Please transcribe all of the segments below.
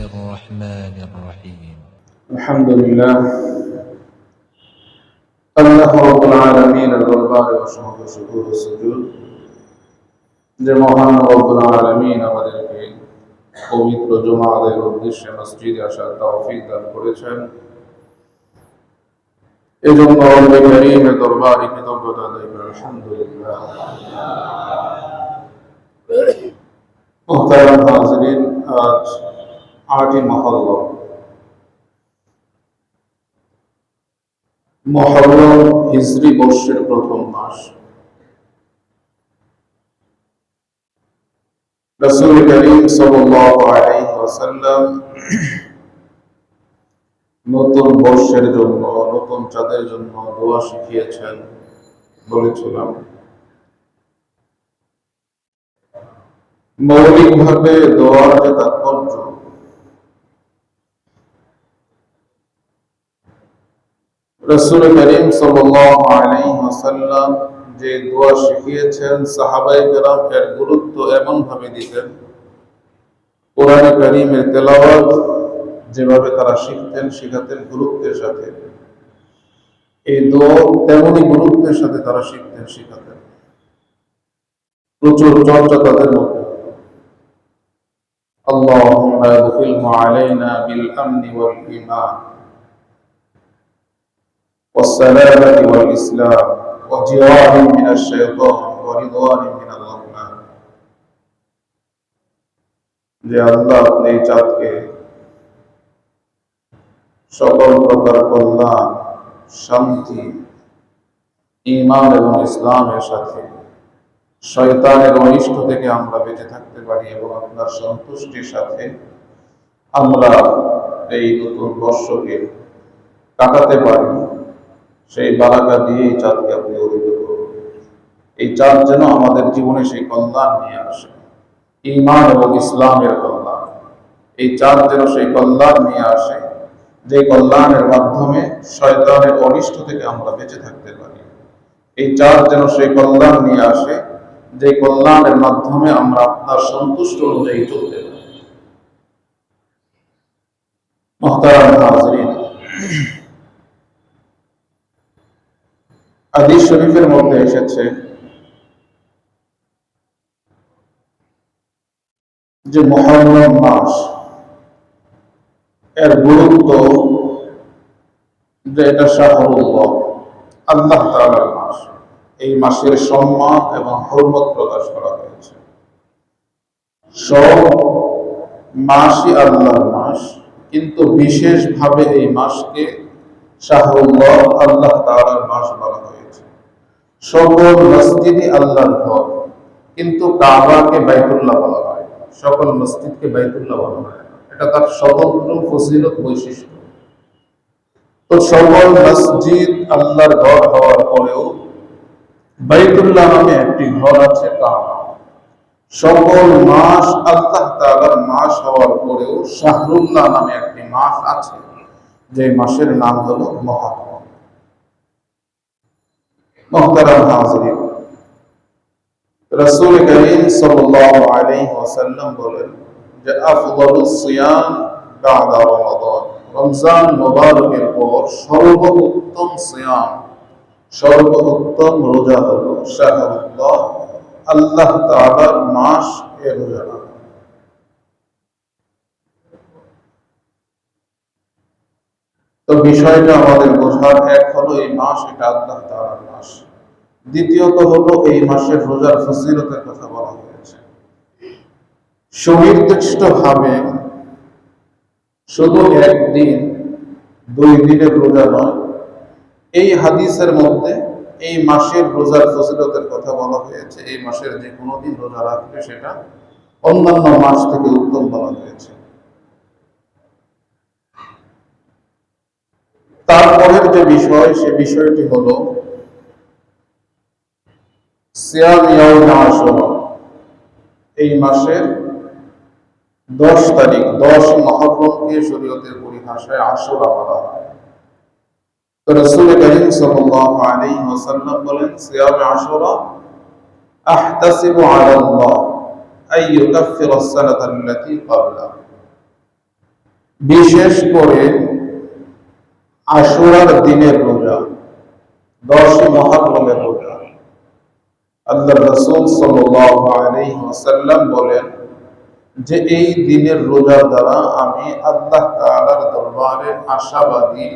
الرحمن الرحيم الحمد لله আল্লাহ রাব্বুল আলামিনের দরবারে অসংখ্য শুকর ও সুজুদ যে মহান রব্বুল আলামিন আমাদেরকে পবিত্র জুমার উদ্দেশ্যে মসজিদে আসার তৌফিক দান করেছেন। এজন্য রব্বুল কারীমের দরবারে কৃতজ্ঞতা আদায় করি। আলহামদুলিল্লাহ। মুহতারাম হাজিরিন, আজ 8ই মুহররম হিজরি বর্ষের প্রথম মাস। রাসূল করিম সাল্লাল্লাহু আলাইহি ওয়াসাল্লাম নতুন বর্ষের জন্য, নতুন চাঁদের জন্য দোয়া শিখিয়েছেন। বলেছিলাম মৌলিকভাবে দোয়ার যে তাৎপর্য, রাসূল করিম সাল্লাল্লাহু আলাইহি ওয়াসাল্লাম যে দোয়া শিখিয়েছেন, সাহাবায়ে কেরাম এর গুরুত্ব এমন ভাবে দিতেন, কোরআন কারীমের তেলাওয়াত যেভাবে তারা শিখতেন, শিখাতেন গুরুত্বের সাথে, এই দোয়া তেমনই গুরুত্বের সাথে তারা শিখতেন, শিখাতেন। প্রচুর চর্চা তাদের মধ্যে। আল্লাহুম্মা আদখিলহু আলাইনা বিল আমনি ওয়াল ঈমান والسلامة والإسلام وجوار من الشيطان ورضوان من الرحمن। যে আল্লাহ আপনি এই চাঁদকে সকল প্রকার কল্যাণ, শান্তি, ঈমান এবং ইসলামের সাথে শয়তানের অনিষ্ট থেকে আমরা বেঁচে থাকতে পারি এবং আপনার সন্তুষ্টির সাথে আমরা এই নতুন বর্ষকে কাটাতে পারি, সেই বারাকা দিয়ে এই চাঁদকে আপনি অর্জিত করুন। এই চাঁদ যেন আমাদের জীবনে সেই কল্যাণ নিয়ে আসে, ঈমান এবং ইসলামের কল্যাণ। এই চাঁদ যেন সেই কল্যাণ নিয়ে আসে, যে কল্যাণের মাধ্যমে শয়তানের অনিষ্ট থেকে আমরা বেঁচে থাকতে পারি। এই চাঁদ যেন সেই কল্যাণ নিয়ে আসে, যে কল্যাণের মাধ্যমে আমরা আপনার সন্তুষ্ট অনুযায়ী চলতে পারি। মুহতারাম হাজিরিন, হাদিস শরীফের মধ্যে এসেছে যে মুহররম মাস এর গুরুত্ব, যে এটা শাহরুল্লাহ, আল্লাহ তাআলার মাস। এই মাসের সম্মান এবং হরমত প্রকাশ করা হয়েছে। সব মাসই আল্লাহর মাস, কিন্তু বিশেষভাবে এই মাসকে শাহরুল্লাহ, আল্লাহ তাআলার মাস বলা হয়েছে। সকল মসজিদই আল্লাহর ঘর, কিন্তু কাবাকে বাইতুল্লাহ বলা হয়, সকল মসজিদকে বাইতুল্লাহ বলা হয়। এটা তার স্বতন্ত্র ফজিলত বৈশিষ্ট্য। তো সকল মসজিদ আল্লাহর ঘর হওয়ার পরেও বাইতুল্লাহ নামে একটি ঘর আছে, কাবা। সকল মাস আল্লাহ তাআলার মাস হওয়ার পরেও শাহরুল্লাহ নামে একটি মাস আছে, যে মাসের নাম হলো মুহররম। মুহতারাম হাজিরিন, রাসূল করিম সাল্লাল্লাহু আলাইহি ওয়াসাল্লাম বলেন যে আফদালুস সিয়াম বা'দা রমাদান, রমজান মুবারকের পর সর্বোত্তম সিয়াম, সর্বোত্তম রোজা হলো শাহরুল্লাহ, আল্লাহ তাআলার মাস এ রোজা। তো বিষয়টা আমাদের বোঝার, এক হলো এই মাস এটা আল্লাহ তাআলার মাস, দ্বিতীয়ত হলো এই মাসের রোজার ফজিলতের কথা বলা হয়েছে। সুনির্দিষ্টভাবে শুধু একদিন, 2 দিনের রোজা নয়, এই হাদিসের মধ্যে এই মাসের রোজার ফজিলতের কথা বলা হয়েছে। এই মাসের যে কোনো দিন রোজা রাখবে সেটা অন্যান্য মাস থেকে উত্তম বলা হয়েছে। তারপরের যে বিষয়, সে বিষয়টি হলো সিয়াম ইয়াউম আশুরা। এই মাসের 10 তারিখ, 10 মুহররমকে শরীয়তের পরিভাষায় আশুরা বলা হয়। তো রাসূল করিম সাল্লাল্লাহু আলাইহি ওয়াসাল্লাম বলেন, সিয়াম আশুরা আহতাসিবু আলা আল্লাহ আন ইউকাফিরা আস-সানাতা আল্লাতী ক্বাবলা। বিশেষ করে আশুরার দিনের রোজা, 10 মুহররমের রোজা। আল্লাহ রাসূল সাল্লাল্লাহু আলাইহি ওয়াসাল্লাম বলেন যে এই দিনের রোজার দ্বারা আমি আল্লাহ তাআলার দরবারে আশাবাদী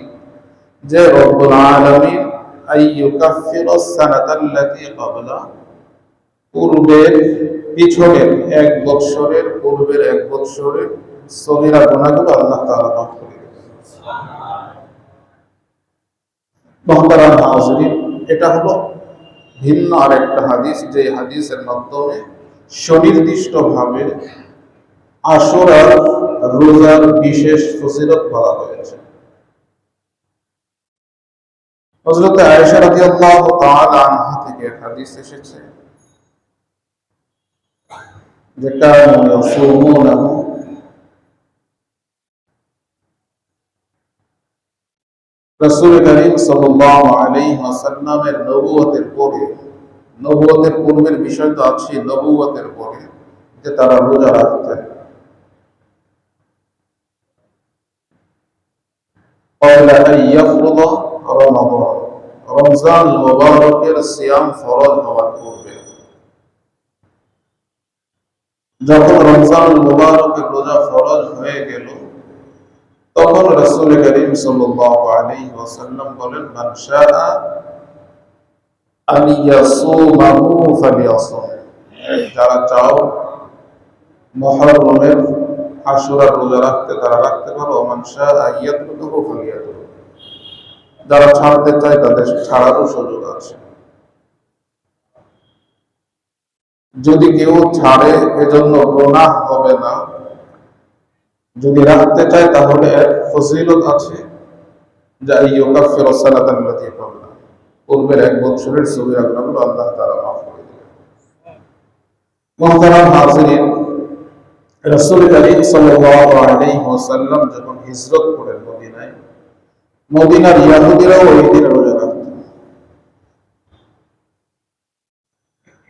যে রব্বুল আলামিন আইয়ুকাফিরাস সানাতাল্লাতী ক্বাবলা, পূর্বের পিছনের 1 বৎসরের পূর্বের 1 বৎসরের সগীরা গুনাহগুলো আল্লাহ তাআলা মাফ করে দেবেন। মুহতারাম হাজিরিন, এটা হলো ভিন্ন আরেকটা হাদিস, যে হাদিসের মাধ্যমে সুনির্দিষ্টভাবে আশুরার রোজার বিশেষ ফজিলত বলা হয়েছে। হযরত আয়েশা রাদিয়াল্লাহু তাআলা আনহা থেকে হাদিস এসেছে যে কানু ইয়াসুমুনাহু, রাসূল করিম সাল্লাল্লাহু আলাইহি ওয়াসাল্লামের নবুয়তের পূর্বের বিষয় তো আছে, নবুয়তের পরে যে তারা রোজা রাখতেন। قبل أن يفرض رمضان, রমজান মুবারকের সিয়াম ফরজ হওয়ার পূর্বে, যখন রমজান মুবারকের রোজা ফরজ হয়ে গেল, তখন রাসূল করিম সাল্লাল্লাহু আলাইহি ওয়াসাল্লাম বলেন, মান শাআ আন ইয়াসুমাহু ফালিয়াসুম, যারা চাও মুহররমের আশুরার রোজা রাখতে তারা রাখতে পারো, মান শাআ ইয়াতরুকুহু ফালিয়াতরুক, যারা ছাড়তে চায় তাদের ছাড়ারও সুযোগ আছে। যদি কেউ ছাড়ে এজন্য গুনাহ হবে না, যদি রাখতে চায় তাহলে এর ফজিলত আছে, যা ইউকাফিরাস সানাতাল্লাতী ক্বাবলা, পূর্বের 1 বছরের সগীরা গুনাহগুলো আল্লাহ তাআলা মাফ করে দেবেন। মুহতারাম হাজিরিন, রাসূল করিম সাল্লাল্লাহু আলাইহি ওয়াসাল্লাম যখন হিজরত করেন মদিনায়, মদিনার ইহুদিরাও ওই দিনে রোজা রাখতেন।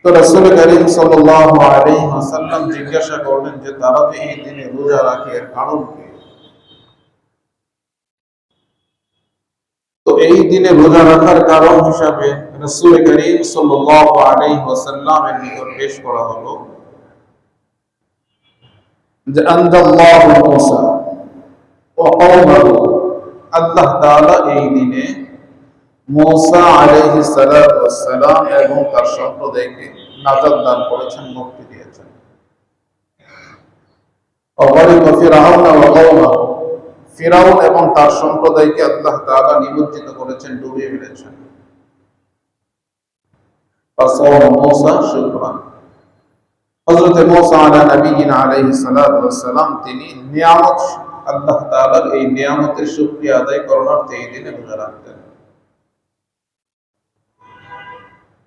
তো রাসূল করিম সাল্লাল্লাহু আলাইহি ওয়াসাল্লাম জিজ্ঞাসা করলেন যে তারা যে এই দিনে রোজা রাখে এর কারণ কি? তো এই দিনে রোজা রাখার কারণ হিসাবে রাসূল করিম সাল্লাল্লাহু আলাইহি ওয়াসাল্লামের নিকট পেশ করা হলো যে আনজাল্লাহু মূসা ওয়া কওমাহু, আল্লাহ তাআলা এই দিনে মূসা আলাইহিস সালাতু ওয়াস সালাম এবং তার সম্প্রদায়কে নাজাত দান করেছেন, মুক্তি দিয়েছেন। ওয়াগরিকা ফিরআউন ওয়া কওমাহু, ফিরআউন এবং তার সম্প্রদায়কে আল্লাহ তাআলা নিমজ্জিত করেছেন, ডুবিয়ে ফেলেছেন। ফাসাওম মূসা শুকরান, হযরত মূসা আলা নবিয়িনা আলাইহিস সালাতু ওয়াস সালাম তিনি নিয়ামত, আল্লাহ তাআলার এই নিয়ামতের শুকরিয়া আদায় করার এই দিনে রোজা রাখতেন।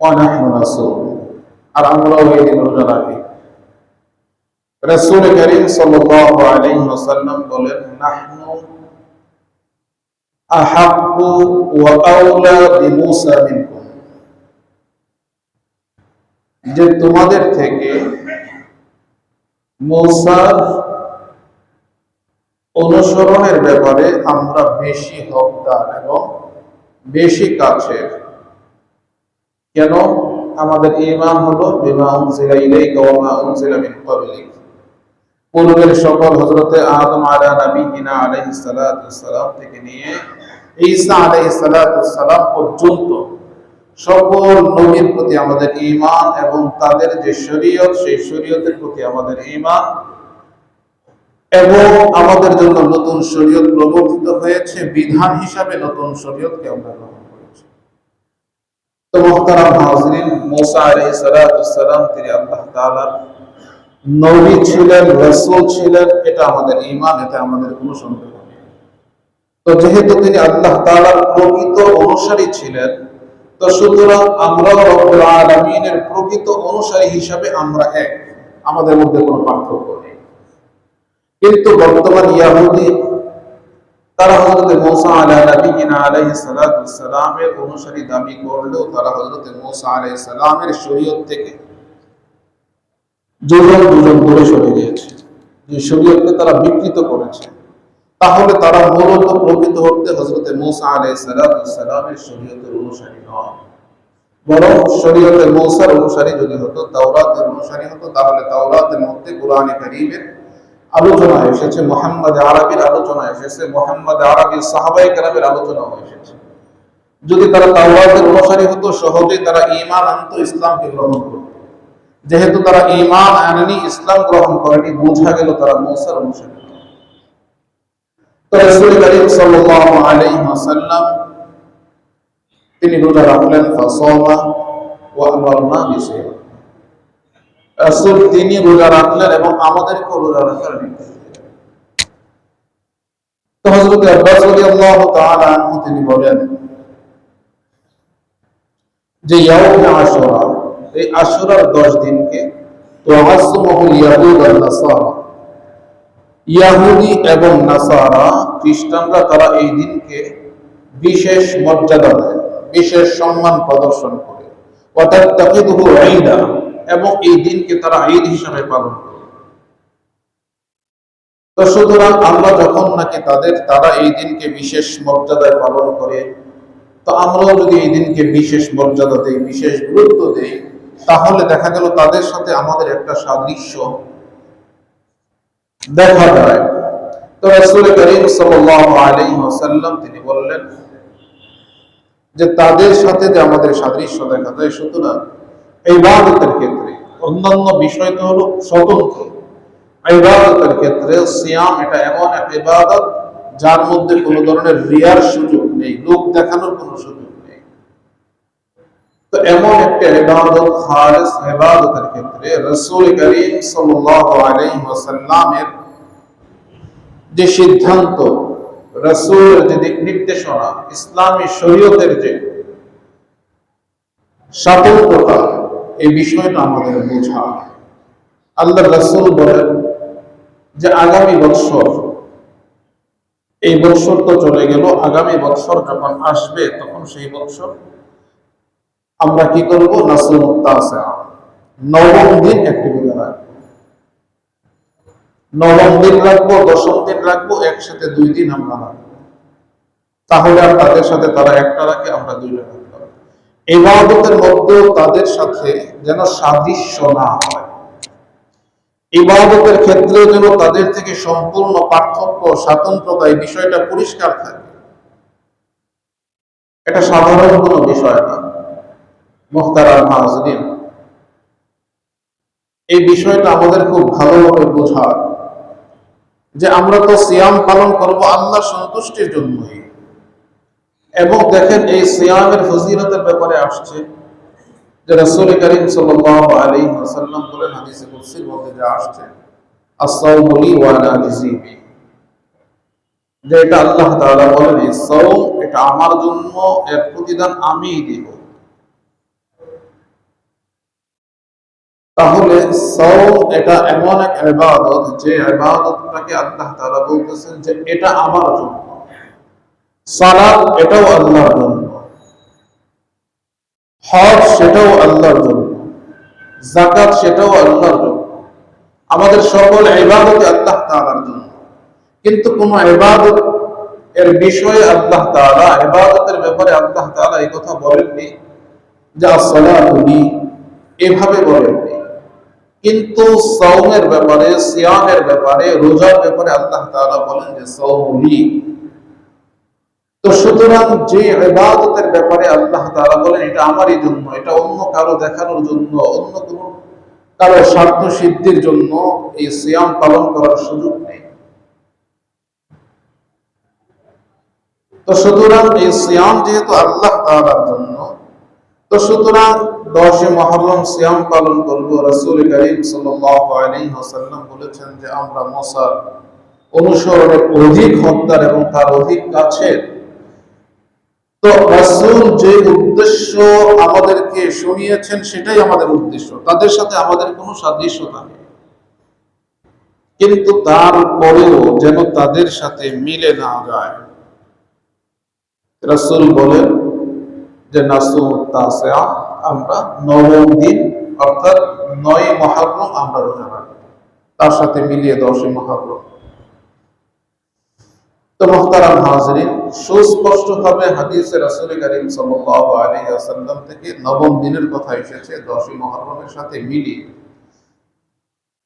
ওয়া নাহনু নাসুম, আর আমরাও এই দিনে রোজা রাখি। রাসূল করিম সাল্লাল্লাহু আলাইহি ওয়াসাল্লাম বলেন, নাহনু আহাক্কু ওয়া আওলা বিমূসা মিনকুম, যে তোমাদের থেকে মূসার অনুসরণের ব্যাপারে আমরা বেশি হকদার এবং বেশি কাছের। কেন? আমাদের ঈমান হলো বিমা উনজিলা ইলাইকা ওয়া মা উনজিলা মিন ক্বাবলিক, পূর্বের সকল হযরতে আদম আলা নবিয়িনা আলাইহিস সালাতু ওয়াস সালাম থেকে নিয়ে ঈসা আলাইহিস সালাতু ওয়াস সালাম পর্যন্ত সকল নবীর প্রতি আমাদের ঈমান এবং তাদের যে শরীয়ত সেই শরীয়তের প্রতি আমাদের ঈমান, এবং আমাদের জন্য নতুন শরীয়ত প্রবর্তিত হয়েছে, বিধান হিসাবে নতুন শরীয়তকে আমরা গ্রহণ করেছি। তো মুহতারাম হাজিরিন, মূসা আলাইহিস সালাতু ওয়াস সালাম তিনি আল্লাহ তাআলার নবী ছিলেন, রাসূল ছিলেন, এটা আমাদের ঈমান, এটা আমাদের কোনো সন্দেহ নেই। তো যেহেতু তিনি আল্লাহ তাআলার প্রকৃত অনুসারী ছিলেন, তো সুতরাং আমরা রব্বুল আলামিনের প্রকৃত অনুসারী হিসাবে আমরা এক, আমাদের মধ্যে কোনো পার্থক্য নেই। কিন্তু বর্তমান ইহুদি তারা হযরত মূসা আলা নবিয়িনা আলাইহিস সালাতু ওয়াস সালামের অনুসারী দাবি করলেও তারা হযরত মূসা আলাইহিস সালামের শরীয়ত থেকে দুজন দূরে সরে গিয়েছে, যে শরীয়তকে তারা বিকৃত করেছে। তাহলে তারা মূলত প্রকৃত অর্থে হযরত মূসা আলাইহিস সালামের শরীয়তের অনুসারী নয়, বরং শরীয়তে মূসার অনুসারী যদি হতো, তাওরাতের অনুসারী হতো, তাহলে তাওরাতের মধ্যে কোরআনে কারীমের আলোচনা এসেছে, মুহাম্মদ আরবির আলোচনা এসেছে, মুহাম্মদ আরবির সাহাবায়ে কেরামের আলোচনা এসেছে। যদি তারা তাওরাতের অনুসারী হতো, সহজেই তারা ঈমান আনতো, ইসলামকে গ্রহণ করত। যেহেতু তারা ঈমান আনেনি, ইসলাম গ্রহণ করেনি, বোঝা গেল তারা মূসার অনুসারী। তো রাসূল করিম সাল্লাল্লাহু আলাইহি ওয়াসাল্লাম তিনি রোজা রাখলেন, ফাসামা ওয়া আমারনা বিসিয়াম। রাসূল তিনি রোজা রাখলেন এবং আমাদেরকে রোজা রাখার নির্দেশ দিলেন। তো হযরত আব্বাস রাদিয়াল্লাহু তাআলা আনহু তিনি বলেন যে ইয়াউম আশুরা, এই আশুরার 10 দিনকে তুআজ্জুমুল ইয়াহুদ ওয়ান নাসারা, ইহুদি এবং নাসারা খ্রিস্টানরা তারা এই দিনকে বিশেষ মর্যাদা দেয়, বিশেষ সম্মান প্রদর্শন করে, ওয়া তাত্তাখিযুহু ঈদা, এবং এই দিনকে তারা ঈদ হিসেবে পালন করে। তো সুতরাং আমরা যখন নাকি তারা এই দিনকে বিশেষ মর্যাদায় পালন করে, তো আমরাও যদি এই দিনকে বিশেষ মর্যাদা দেই, বিশেষ গুরুত্ব দেই, তাহলে দেখা গেল তাদের সাথে আমাদের একটা সাদৃশ্য দেখা যায়। তো রাসূল করিম সাল্লাল্লাহু আলাইহি ওয়াসাল্লাম তিনি বললেন যে তাদের সাথে যে আমাদের সাদৃশ্য দেখা যায়, সুতরাং ইবাদতের ক্ষেত্রে, অন্যান্য বিষয় তো হলো স্বতন্ত্র, ইবাদতের ক্ষেত্রে সিয়াম এটা এমন এক ইবাদত যার মধ্যে কোনো ধরনের রিয়ার সুযোগ নেই, লোক দেখানোর কোনো সুযোগ নেই। তো এমন একটা ইবাদত, খালিস ইবাদতের ক্ষেত্রে রাসূল করিম সাল্লাল্লাহু আলাইহি ওয়াসাল্লামের যে সিদ্ধান্ত, রাসূলের যে দিক নির্দেশনা, ইসলামী শরীয়তের যে স্বাতন্ত্রতা, এই বিষয়টা আমাদের বোঝা। আল্লাহ রাসূল বলেন যে আগামী বৎসর, এই বৎসর তো চলে গেল, আগামী বৎসর যখন আসবে তখন সেই বৎসর আমরা কি করব, নাসুমুত তাসিআ, নবম দিন একটি রোজা রাখবো। নবম দিন রাখবো, দশম দিন রাখবো, একসাথে 2 দিন আমরা রাখবো। তাহলে আর তাদের সাথে তারা একটা রাখে, আমরা 2টা রাখতে হবে। ইবাদতের মধ্যেও তাদের সাথে যেন সাদৃশ্য না হয়, ইবাদতের ক্ষেত্রে যেন তাদের থেকে সম্পূর্ণ পার্থক্য, স্বাতন্ত্রতা, এই বিষয়টা পরিষ্কার থাকে। এটা সাধারণ কোনো বিষয় না মুহতারাম হাজরিন, এই বিষয়টা আমাদের খুব ভালোভাবে বোঝা যে আমরা তো সিয়াম পালন করব আল্লাহর সন্তুষ্টির জন্যই। এবং দেখেন এই সিয়ামের ফজিলতের ব্যাপারে আসছে যে রাসূল করিম সাল্লাল্লাহু আলাইহি ওয়াসাল্লাম বলেন, হাদিসে কুদসির মধ্যে যা আসছে, আস-সাওমু লি ওয়া আনা আজজি বি, যে এটা আল্লাহ তাআলা বলেন এই সাওম এটা আমার জন্য, এর প্রতিদান আমিই দেব। তাহলে সাওম এটা এমন এক ইবাদত, যে ইবাদতটাকে আল্লাহ তাআলা বলতেছেন যে এটা আমার জন্য। সালাত এটাও আল্লাহর জন্য, হজ সেটাও আল্লাহর জন্য, যাকাত সেটাও আল্লাহর জন্য, আমাদের সকল ইবাদত আল্লাহ তাআলার জন্য। কিন্তু কোন ইবাদত এর বিষয়ে আল্লাহ তাআলা, ইবাদতের ব্যাপারে আল্লাহ তাআলা এই কথা বলেননি যে as-সালাতু লি, এভাবে বলেননি। কিন্তু সাওমের ব্যাপারে, সিয়ামের ব্যাপারে, রোজার ব্যাপারে আল্লাহ তাআলা বলেন যে সাওমু লি। তো সুতরাং যে ইবাদতের ব্যাপারে আল্লাহ তাআলা বলেন এটা আমারই জন্য, এটা অন্য কারো দেখানোর জন্য, অন্য কোনো কারো স্বার্থ সিদ্ধির জন্য এই সিয়াম পালন করার সুযোগ নেই। তো সুতরাং এই সিয়াম যেহেতু আল্লাহ তাআলার জন্য, তো সুতরাং 10 মুহররম সিয়াম পালন করব। রাসূল করিম সাল্লাল্লাহু আলাইহি ওয়াসাল্লাম বলেছেন যে আমরা মুসার অনুসরণের অধিক হকদার এবং তার অধিক কাছের। তো রাসূল যে উদ্দেশ্য আমাদেরকে শুনিয়েছেন সেটাই আমাদের উদ্দেশ্য, তাদের সাথে আমাদের কোনো সাদৃশ্যতা নেই। কিন্তু তারপরেও যেন তাদের সাথে মিলে না যায়, রাসূল বলেন যে নাসুমুত তাসিআ, আমরা নবম দিন অর্থাৎ 9 মুহররম আমরা রোজা রাখব, তার সাথে মিলিয়ে 10 মুহররম। তো মুহতারাম হাজিরিন, সুস্পষ্টভাবে হাদিসে রাসূল করিম সাল্লাল্লাহু আলাইহি ওয়াসাল্লাম থেকে নবম দিনের কথা এসেছে 10ই মুহররমের সাথে মিলিয়ে।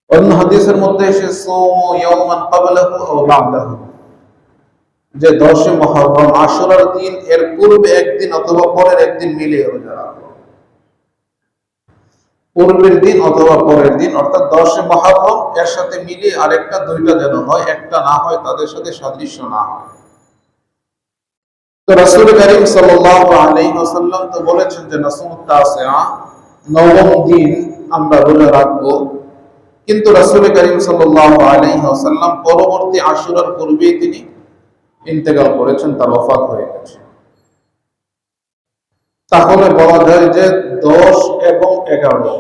অন্য হাদিসের মধ্যে এসে সুমু ইয়াওমান ক্বাবলাহু আও বা'দাহু, যে 10ই মুহররম আশুরার দিন এর পূর্বে একদিন অথবা পরের একদিন মিলিয়ে রোজা রাখো। পূর্বের দিন অথবা পরের দিন, অর্থাৎ 10ই মুহররম এর সাথে মিলিয়ে আরেকটা, দুইটা যেন হয়, একটা না হয়, তাদের সাথে সাদৃশ্য না হয়। তো রাসূল করিম সাল্লাল্লাহু আলাইহি ওয়াসাল্লাম তো বলেছেন যে নাসুমুত তাসিআ, নবম দিন আমরা রোজা রাখবো। কিন্তু রাসূল করিম সাল্লাল্লাহু আলাইহি ওয়াসাল্লাম পরবর্তী আশুরার পূর্বেই তিনি ইন্তেকাল করেছেন, তার ওফাত হয়ে গেছে। তাহলে বলা যায় যে 10 এবং 11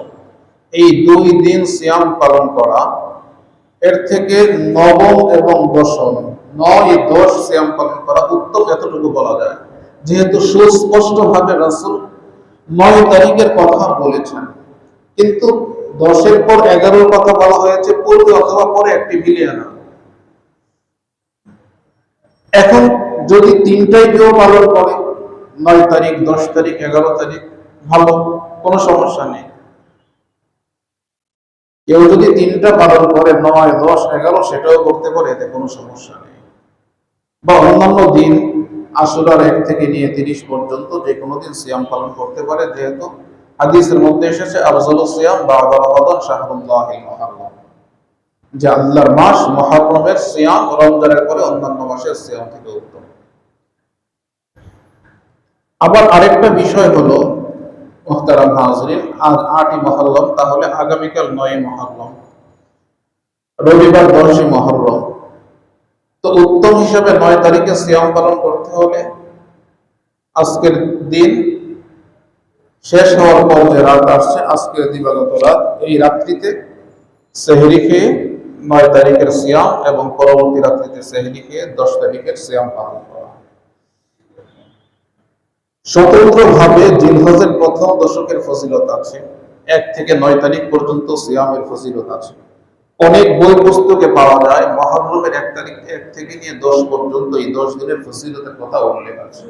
এই দুই দিন সিয়াম পালন করা, এর থেকে নবম এবং দশম 9-10 সিয়াম পালন করা উত্তম, এতটুকু বলা যায়। যেহেতু সুস্পষ্টভাবে রাসূল 9 তারিখের কথা বলেছেন, কিন্তু 10-এর পর 11-র কথা বলা হয়েছে পূর্বে অথবা পরে, একটি মিলিয়ে না। এখন যদি তিনটাই কেউ পালন করে, 9 তারিখ, 10 তারিখ, 11 তারিখ, ভালো, কোনো সমস্যা নেই। কেউ যদি তিনটা পালন করে, 9, 10, 11, সেটাও করতে পারে, এতে কোনো সমস্যা নেই। বা অন্যান্য দিন আশুরার 1 থেকে নিয়ে 30 পর্যন্ত যে কোনো দিন সিয়াম পালন করতে পারে, যেহেতু হাদিসের মধ্যে এসেছে আফজালুস সিয়াম বা'দা রমাদান শাহরুল্লাহিল মুহাররম, যে আল্লাহর মাস মুহররমের সিয়াম রমজানের পরে অন্যান্য মাসের সিয়াম থেকে উত্তম। আবার আরেকটা বিষয় হলো মুহতারাম হাজিরিন, আজ 8ই মুহররম, তাহলে আগামীকাল 9ই মুহররম, রবিবার 10ই মুহররম। তো উত্তম হিসাবে 9 তারিখে সিয়াম পালন করতে হলে আজকের দিন শেষ হওয়ার পর যে রাত আসছে, আজকের দিবাগত রাত, এই রাত্রিতে সেহরি খেয়ে 9 তারিখের সিয়াম এবং পরবর্তী রাত্রিতে সেহরি খেয়ে 10 তারিখের সিয়াম পালন করা। স্বতন্ত্রভাবে জিলহজের প্রথম দশকের ফজিলত আছে, 1 থেকে 9 তারিখ পর্যন্ত সিয়ামের ফজিলত আছে। অনেক বই পুস্তকে পাওয়া যায় মুহররমের 1 তারিখ 1 থেকে নিয়ে 10 পর্যন্ত এই 10 দিনের ফজিলতের কথা উল্লেখ আছে।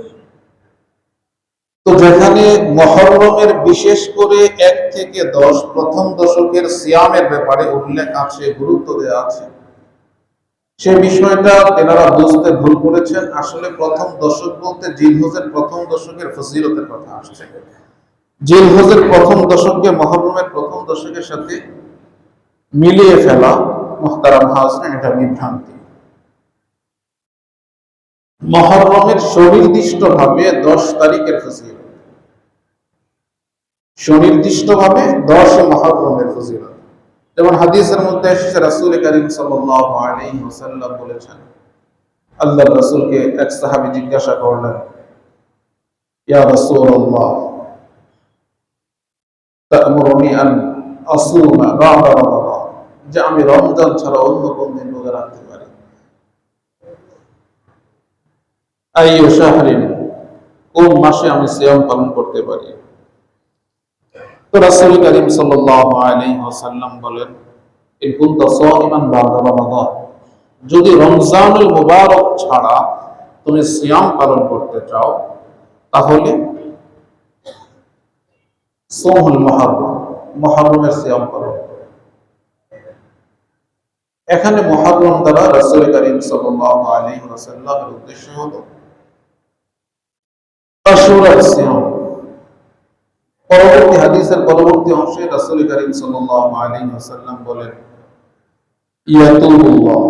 তো যেখানে মুহররমের বিশেষ করে 1 থেকে 10 প্রথম দশকের সিয়ামের ব্যাপারে উল্লেখ আছে, গুরুত্ব দেওয়া আছে, সে বিষয়টা তেনারা বুঝতে ভুল করেছেন। আসলে প্রথম দশক বলতে জিলহজের প্রথম দশকের ফজিলতের কথা আসছে। জিলহজের প্রথম দশককে মুহররমের প্রথম দশকের সাথে মিলিয়ে ফেলা মুহতারাম হাজিরিন, এটা বিভ্রান্তি। মুহররমের সুনির্দিষ্টভাবে 10 তারিখের ফজিলত, সুনির্দিষ্টভাবে 10 মুহররমের ফজিলত। যেমন হাদিসের মধ্যে এসেছে রাসূল করিম সাল্লাল্লাহু আলাইহি ওয়াসাল্লাম বলেছেন, আল্লাহর রাসূলকে এক সাহাবী জিজ্ঞাসা করলেন, ইয়া রাসূলুল্লাহ, তা'মুরুনি আন আসুমা বা'দা রমাদান, যে আমি রমজান ছাড়া অন্য কোন দিন রোজা রাখতে পারি? আইয়ু শাহরিন, কোন মাসে আমি সিয়াম পালন করতে পারি? তো রাসূল করিম সাল্লাল্লাহু আলাইহি ওয়াসাল্লাম বলেন, ইন কুনতা সাইমান বা'দা রমাদান, যদি রমজানুল মুবারক ছাড়া তুমি সিয়াম পালন করতে চাও, তাহলে সোমুল মুহররম, মুহররমের সিয়াম পালন করো। এখানে মুহররম দ্বারা রাসূল করিম সাল্লাল্লাহু আলাইহি ওয়াসাল্লামের উদ্দেশ্য হলো আশুরার সিয়াম। পরবর্তী হাদিসের পরবর্তী অংশে রাসূল করিম সাল্লাল্লাহু আলাইহি ওয়াসাল্লাম বলেন, ইয়াতুবুল্লাহ,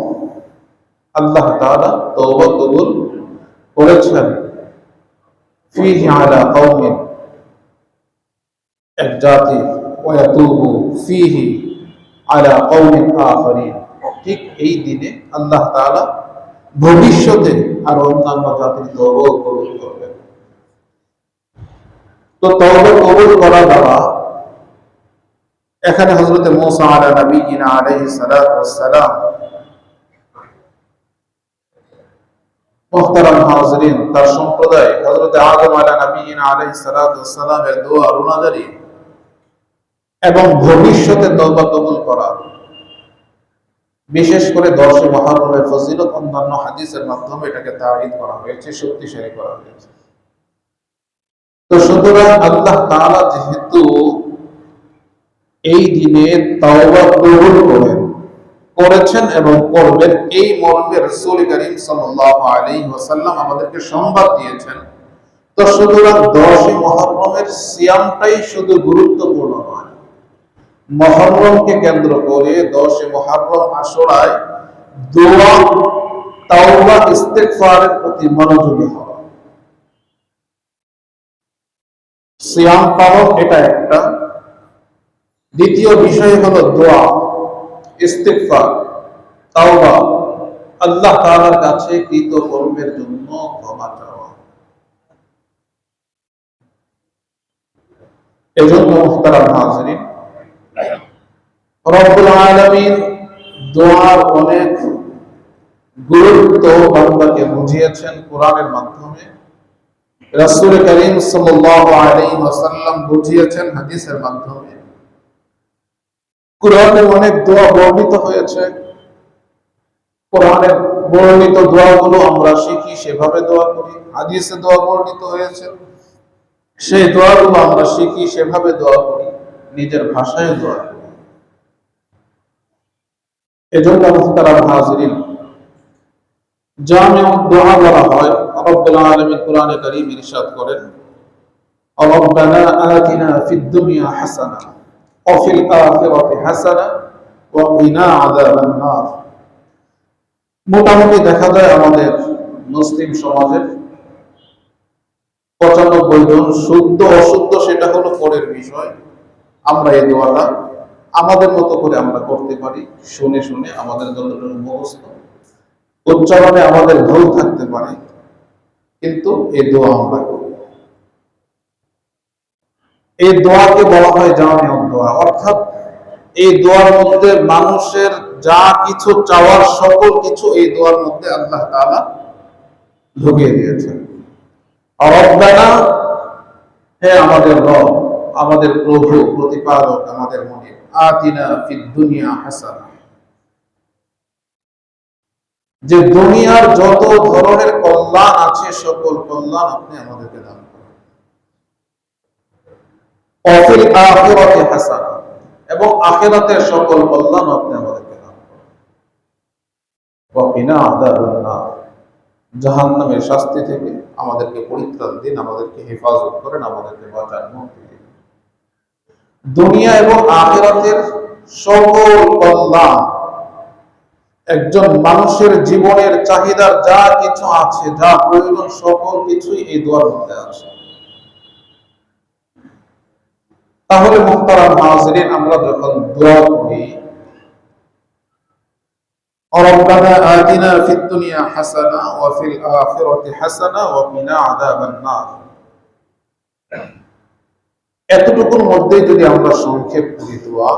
আল্লাহ তাআলা তওবা কবুল করেছেন, ফিহি আলা কওমিন, এক জাতি, ওয়া ইয়াতুবু ফিহি আলা কওমিন আখারিন, ঠিক এই দিনে আল্লাহ তাআলা ভবিষ্যতে আর অন্যান্য জাতির তওবা কবুল করবেন। তো তওবা কবুল করা দ্বারা এখানে হযরত মূসা আলা নবিয়িনা আলাইহিস সালাতু ওয়াস সালাম, মুহতারাম হাজিরিন, তার সম্প্রদায় হযরত আদম আলা নবিয়িনা আলাইহিস সালাতু ওয়াস সালামের দোয়া রুনাজারি এবং ভবিষ্যতে তওবা কবুল করা, বিশেষ করে 10 মুহররমের ফজিলত অন্যান্য হাদিসের মাধ্যমে এটাকে তায়িদ করা হয়েছে, শক্তিশালী করা হয়েছে। তো সুতরাং আল্লাহ তাআলা যেহেতু এই দিনে তাওবা কবুল করেছেন এবং করবেন, এই মর্মে রাসূল করিম সাল্লাল্লাহু আলাইহি ওয়াসাল্লাম আমাদেরকে সংবাদ দিয়েছেন। তো সুতরাং 10 মুহররমের সিয়ামটাই শুধু গুরুত্বপূর্ণ নয়, মুহররমকে কেন্দ্র করে 10 মুহররম আশুরায় দোয়া, তাওবা, ইস্তিগফারের প্রতি মনোযোগী হওয়া। সিয়াম পালন এটা একটা, দ্বিতীয় বিষয় হলো দোয়া, ইস্তিগফার, তাওবা, আল্লাহ তাআলার কাছে কৃত কর্মের জন্য ক্ষমা চাওয়া। এজন্য মুহতারাম হাজিরিন, রব্বুল আলামিন দোয়ার অনেক গুরুত্ব বান্দাকে বুঝিয়েছেন কোরআনের মাধ্যমে, রাসূল করিম সাল্লাল্লাহু আলাইহি ওয়াসাল্লাম বুঝিয়েছেন হাদিসের মাধ্যমে। কোরআনে অনেক দোয়া বর্ণিত হয়েছে, কোরআনের বর্ণিত দোয়াগুলো আমরা শিখি, সেভাবে দোয়া করি। হাদিসে দোয়া বর্ণিত হয়েছে, সেই দোয়াগুলো আমরা শিখি, সেভাবে দোয়া করি, নিজের ভাষায় দোয়া করি। এজন্য মুহতারাম হাজিরিন, জামিউদ দোয়া বলা হয়। রব্বুল আলামিন কোরআনে কারীমে ইরশাদ করেন, রব্বানা আতিনা ফিদ দুনিয়া হাসানা ওয়া ফিল আখিরাতি হাসানা ওয়া কিনা আযাবান নার। মোটামুটি দেখা যায় আমাদের মুসলিম সমাজের 95 জন, শুদ্ধ অশুদ্ধ সেটা হলো পরের বিষয়, আমরা এই দোয়াটা আমাদের মতো করে আমরা করতে পারি, শুনে শুনে আমাদের যতটুকু মুখস্থ, উচ্চারণে আমাদের ভুল থাকতে পারে, কিন্তু এই দোয়া আমরা করি। এই দোয়াকে বলা হয় জামিউদ দোয়া, অর্থাৎ এই দোয়ার মধ্যে মানুষের যা কিছু চাওয়ার সকল কিছু এই দোয়ার মধ্যে আল্লাহ তাআলা ঢুকিয়ে দিয়েছেন। রব্বানা, হে আমাদের রব, আমাদের প্রভু, প্রতিপালক, আমাদের মুনিব, আতিনা ফিদ দুনিয়া হাসানা, যে দুনিয়ার যত ধরনের কল্যাণ আছে সকল কল্যাণ আপনি আমাদেরকে দান করুন। ওয়া ফিল আখিরাতি হাসানা, এবং আখিরাতের সকল কল্যাণ আপনি আমাদেরকে দান করুন। ওয়া কিনা আযাবান নার, জাহান্নামের শাস্তি থেকে আমাদেরকে পরিত্রাণ দিন, আমাদেরকে হেফাজত করেন, আমাদেরকে বাঁচান, মুক্তি দিন। দুনিয়া এবং আখিরাতের সকল কল্যাণ, একজন মানুষের জীবনের চাহিদার যা কিছু আছে, যা প্রয়োজন, সকল কিছুই এই দোয়ার মধ্যে আছে। তাহলে মুহতারাম হাজিরিন, আমরা যখন দোয়া করি রব্বানা আতিনা ফিদ দুনিয়া হাসানা ওয়া ফিল আখিরাতি হাসানা ওয়া কিনা আযাবান নার, এতটুকুর মধ্যে যদি আমরা সংক্ষেপ করি দোয়া,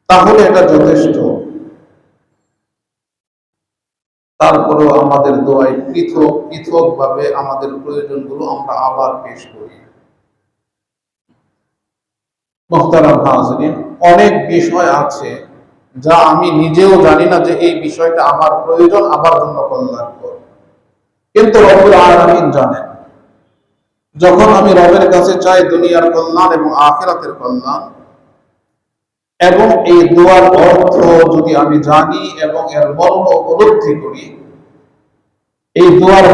তাহলে এটা যথেষ্ট। তারপরেও আমাদের দোয়ায় পৃথক পৃথক ভাবে আমাদের প্রয়োজনগুলো আমরা আবার পেশ করি। মুহতারাম হাজিরিন, অনেক বিষয় আছে যা আমি নিজেও জানি না যে এই বিষয়টা আমার প্রয়োজন, আমার জন্য কল্যাণকর, কিন্তু রব্বুল আলামিন জানেন। যখন আমি রবের কাছে চাই দুনিয়ার কল্যাণ এবং আখিরাতের কল্যাণ, এবং এই দোয়ার অর্থ যদি আমি জানি এবং এর মর্ম উপলব্ধি করি, এই দোয়ার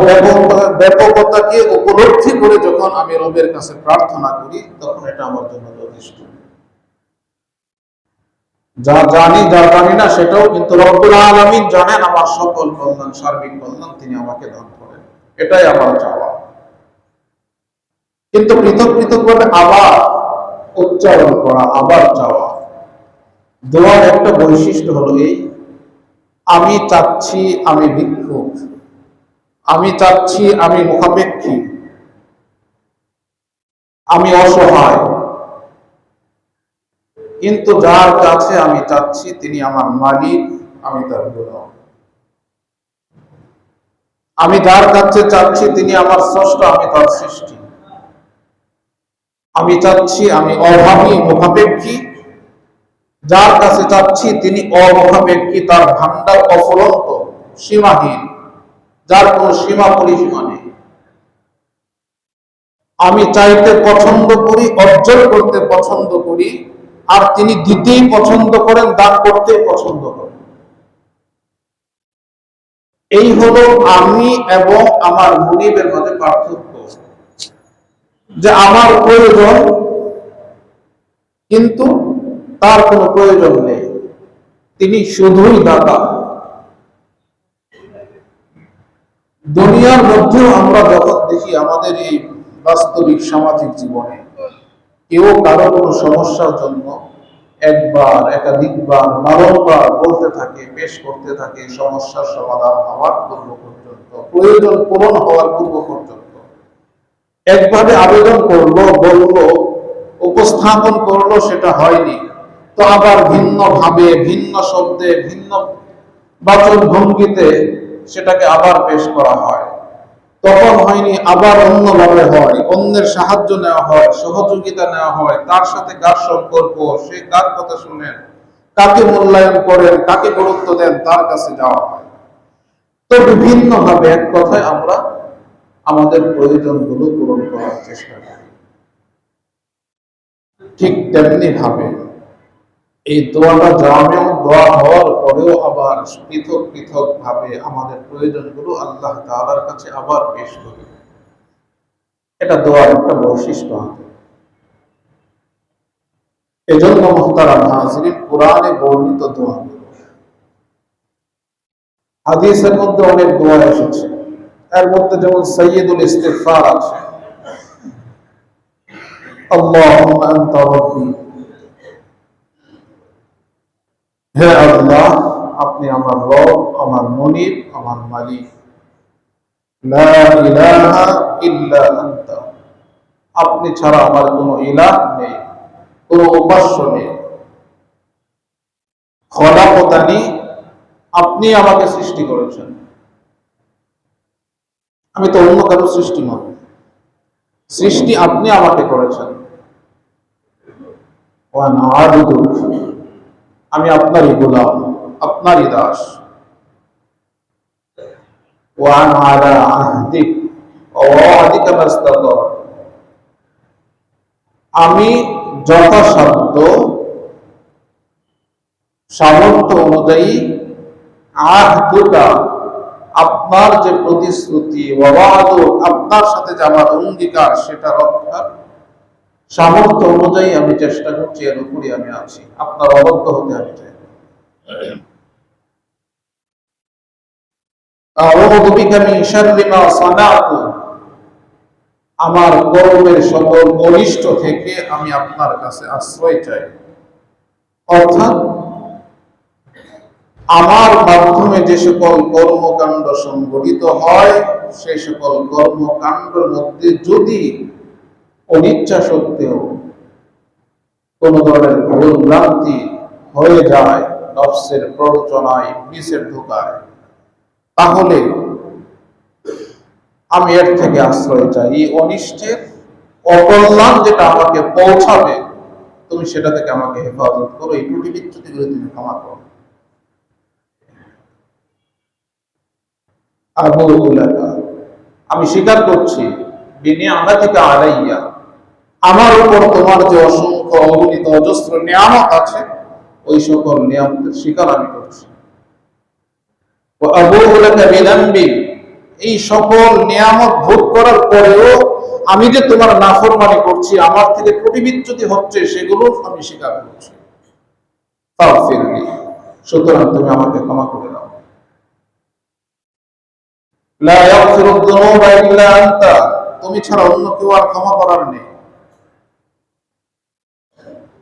ব্যাপকতাকে উপলব্ধি করে যখন আমি রবের কাছে প্রার্থনা করি, তখন এটা আমার জন্য যথেষ্ট। যা জানি যা জানি না সেটাও কিন্তু রব্বুল আলামিন জানেন, আমার সকল কল্যাণ, সার্বিক কল্যাণ তিনি আমাকে দান করেন, এটাই আমার চাওয়া। কিন্তু পৃথক পৃথক ভাবে আবার উচ্চারণ করা, আবার চাওয়া, দোয়ার একটা বৈশিষ্ট্য হলো এই, আমি চাচ্ছি আমি ভিক্ষুক, আমি চাচ্ছি আমি মুখাপেক্ষী, আমি অসহায়, কিন্তু যার কাছে আমি চাচ্ছি তিনি আমার মালিক, আমি তার গোলাম। আমি যার কাছে চাচ্ছি তিনি আমার স্রষ্টা, আমি তার সৃষ্টি। আমি চাচ্ছি আমি অভাবী, মুখাপেক্ষী, যার কাছে চাচ্ছি তিনি অমহা ব্যক্তি, তার ভান্ডার অফুরন্ত, সীমাহীন, যার কোনো সীমা পরিসীমা নেই। আমি চাইতে পছন্দ করি, অর্জন করতে পছন্দ করি, আর তিনি দিতেই পছন্দ করেন, দান করতে পছন্দ করেন। এই হলো আমি এবং আমার মুনিবের মাঝে পার্থক্য, যে আমার প্রয়োজন কিন্তু তার কোনো প্রয়োজন নেই, তিনি শুধুই দাতা। দুনিয়ার মধ্যেও আমরা যখন দেখি আমাদের এই বাস্তবিক সামাজিক জীবনে কেউ কারো কোনো সমস্যার জন্য একবার, একাধিকবার, বারংবার বলতে থাকে, পেশ করতে থাকে, সমস্যার সমাধান হওয়ার পূর্ব পর্যন্ত, প্রয়োজন পূরণ হওয়ার পূর্ব পর্যন্ত একভাবে আবেদন করলো, বললো, উপস্থাপন করলো, সেটা হয়নি, তো আবার ভিন্ন ভাবে, ভিন্ন শব্দে, ভিন্ন বাচন ভঙ্গিতে সেটাকে আবার পেশ করা হয়। তখন হয়নি, আবার অন্যভাবে হয়, অন্যের সাহায্য নেওয়া হয়, সহযোগিতা নেওয়া হয়, তার সাথে কার সম্পর্ক, সে কার কথা শুনেন, কাকে মূল্যায়ন করেন, কাকে গুরুত্ব দেন, তার কাছে যাওয়া হয়। তো বিভিন্ন ভাবে, এক কথায় আমরা আমাদের প্রয়োজনগুলো পূরণ করার চেষ্টা করি। ঠিক তেমনি ভাবে এই দোয়াটা জামেও দোয়া হওয়ার পরেও আবার পৃথক পৃথক ভাবে আমাদের প্রয়োজনগুলো আল্লাহ তাআলার কাছে আবার পেশ করি। এটা দোয়ার একটা বৈশিষ্ট্য হবে। এজন্য মুহতারাম হাজিরিন, কোরআনে বর্ণিত দোয়া, হাদিসের মধ্যে অনেক দোয়া এসেছে, এর মধ্যে যেমন সাইয়্যিদুল ইস্তিগফার আছে, আল্লাহুম্মা আনতা রাব্বি, হে আল্লাহ আপনি আমার রব, আমার মুনিব, আমার মালিক, লা ইলাহা ইল্লা আনতা, আপনি ছাড়া আমার কোনো ইলাহ নেই, কোনো উপাস্য নেই, খলাকতানি, আপনি আমাকে সৃষ্টি করেছেন, আমি তো অন্য কারো সৃষ্টি নয়, সৃষ্টি আপনি আমাকে করেছেন, ওয়া আনা আবুদুক, আমি আপনারই গোলাম, আপনারই দাস, ওয়া আনা আলা আহদিক ওয়া ওয়াদিকা মাস্তাতা, আমি যথাসাধ্য সামর্থ্য অনুযায়ী, আহদুকা, আপনার যে প্রতিশ্রুতি, ওয়াদুক, আপনার সাথে যে আমার অঙ্গীকার, সেটা রক্ষার সামর্থ্য অনুযায়ী আমি চেষ্টা করছি, এর উপরই আমি আছি, আপনার অবদ্ধ হতে আমি চাই। আউযু বিকা মিন শাররি মা সানাতু, আমার কর্মের সকল অনিষ্ট থেকে আমি আপনার কাছে আশ্রয় চাই। অর্থাৎ আমার মাধ্যমে যে সকল কর্মকাণ্ড সংঘটিত হয়, সেই সকল কর্মকাণ্ডের মধ্যে যদি অনিচ্ছা সত্ত্বেও কোন ধরনের ভুল ভ্রান্তি হয়ে যায়, নফসের প্ররোচনায়, ইবলিসের ধোঁকায়, তাহলে আমি এর থেকে আশ্রয় চাই। এই অনিষ্টের, অকল্যাণ যেটা আমাকে পৌঁছাবে, তুমি সেটা থেকে আমাকে হেফাজত করো, এই ত্রুটি বিচ্যুতিগুলো তুমি ক্ষমা করো। আমি স্বীকার করছি, বিনিআমাতিকা আলাইয়া, আমার উপর তোমার যে অসংখ্য অগণিত অজস্র নিয়ামত আছে, ওই সকল নিয়ামতের স্বীকার আমি করছি। এই সকল নিয়ামত ভোগ করার পরেও আমি যে তোমার নাফরমানি করছি, আমার থেকে ত্রুটি বিচ্যুতি হচ্ছে, সেগুলো আমি স্বীকার করছি। সুতরাং তুমি আমাকে ক্ষমা করে দাও। লা ইয়াগফিরু যুনুবা ইল্লা আনতা, তুমি ছাড়া অন্য কেউ আর ক্ষমা করার নেই।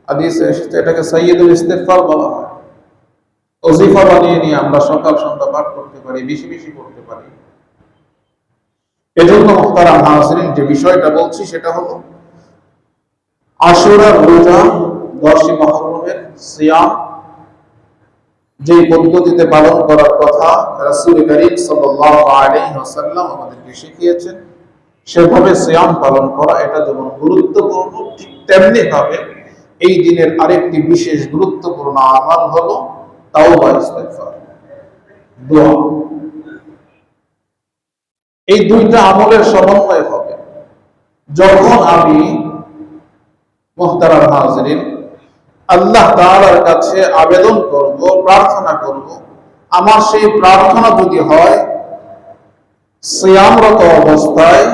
হাদিসে এসেছে এটাকে সাইয়্যিদুল ইস্তিগফার বলা হয়। ওজিফা বানিয়ে নিয়ে আমরা সকাল সন্ধ্যা পাঠ করতে পারি, বেশি বেশি করতে পারি। এজন্য মুহতারাম হাজিরিন, যে বিষয়টা বলছি সেটা হলো আশুরার রোজা, 10ই মুহররমের সিয়াম যে পদ্ধতিতে পালন করার কথা রাসূল করিম সাল্লাল্লাহু আলাইহি ওয়াসাল্লাম আমাদেরকে শিখিয়েছেন, সেভাবে সিয়াম পালন করা, এটা যেমন গুরুত্বপূর্ণ, ঠিক তেমনি ভাবে এই দিনের আরেকটি বিশেষ গুরুত্বপূর্ণ আমল হলো তাওবা ইস্তেগফার, দোয়া। এই দুইটা আমলের সমন্বয় হবে যখন আমি, মুহতারাম হাজিরিন, আল্লাহ তাআলার কাছে আবেদন করব, প্রার্থনা করব। আমার সেই প্রার্থনা যদি হয় সিয়ামরত অবস্থায়,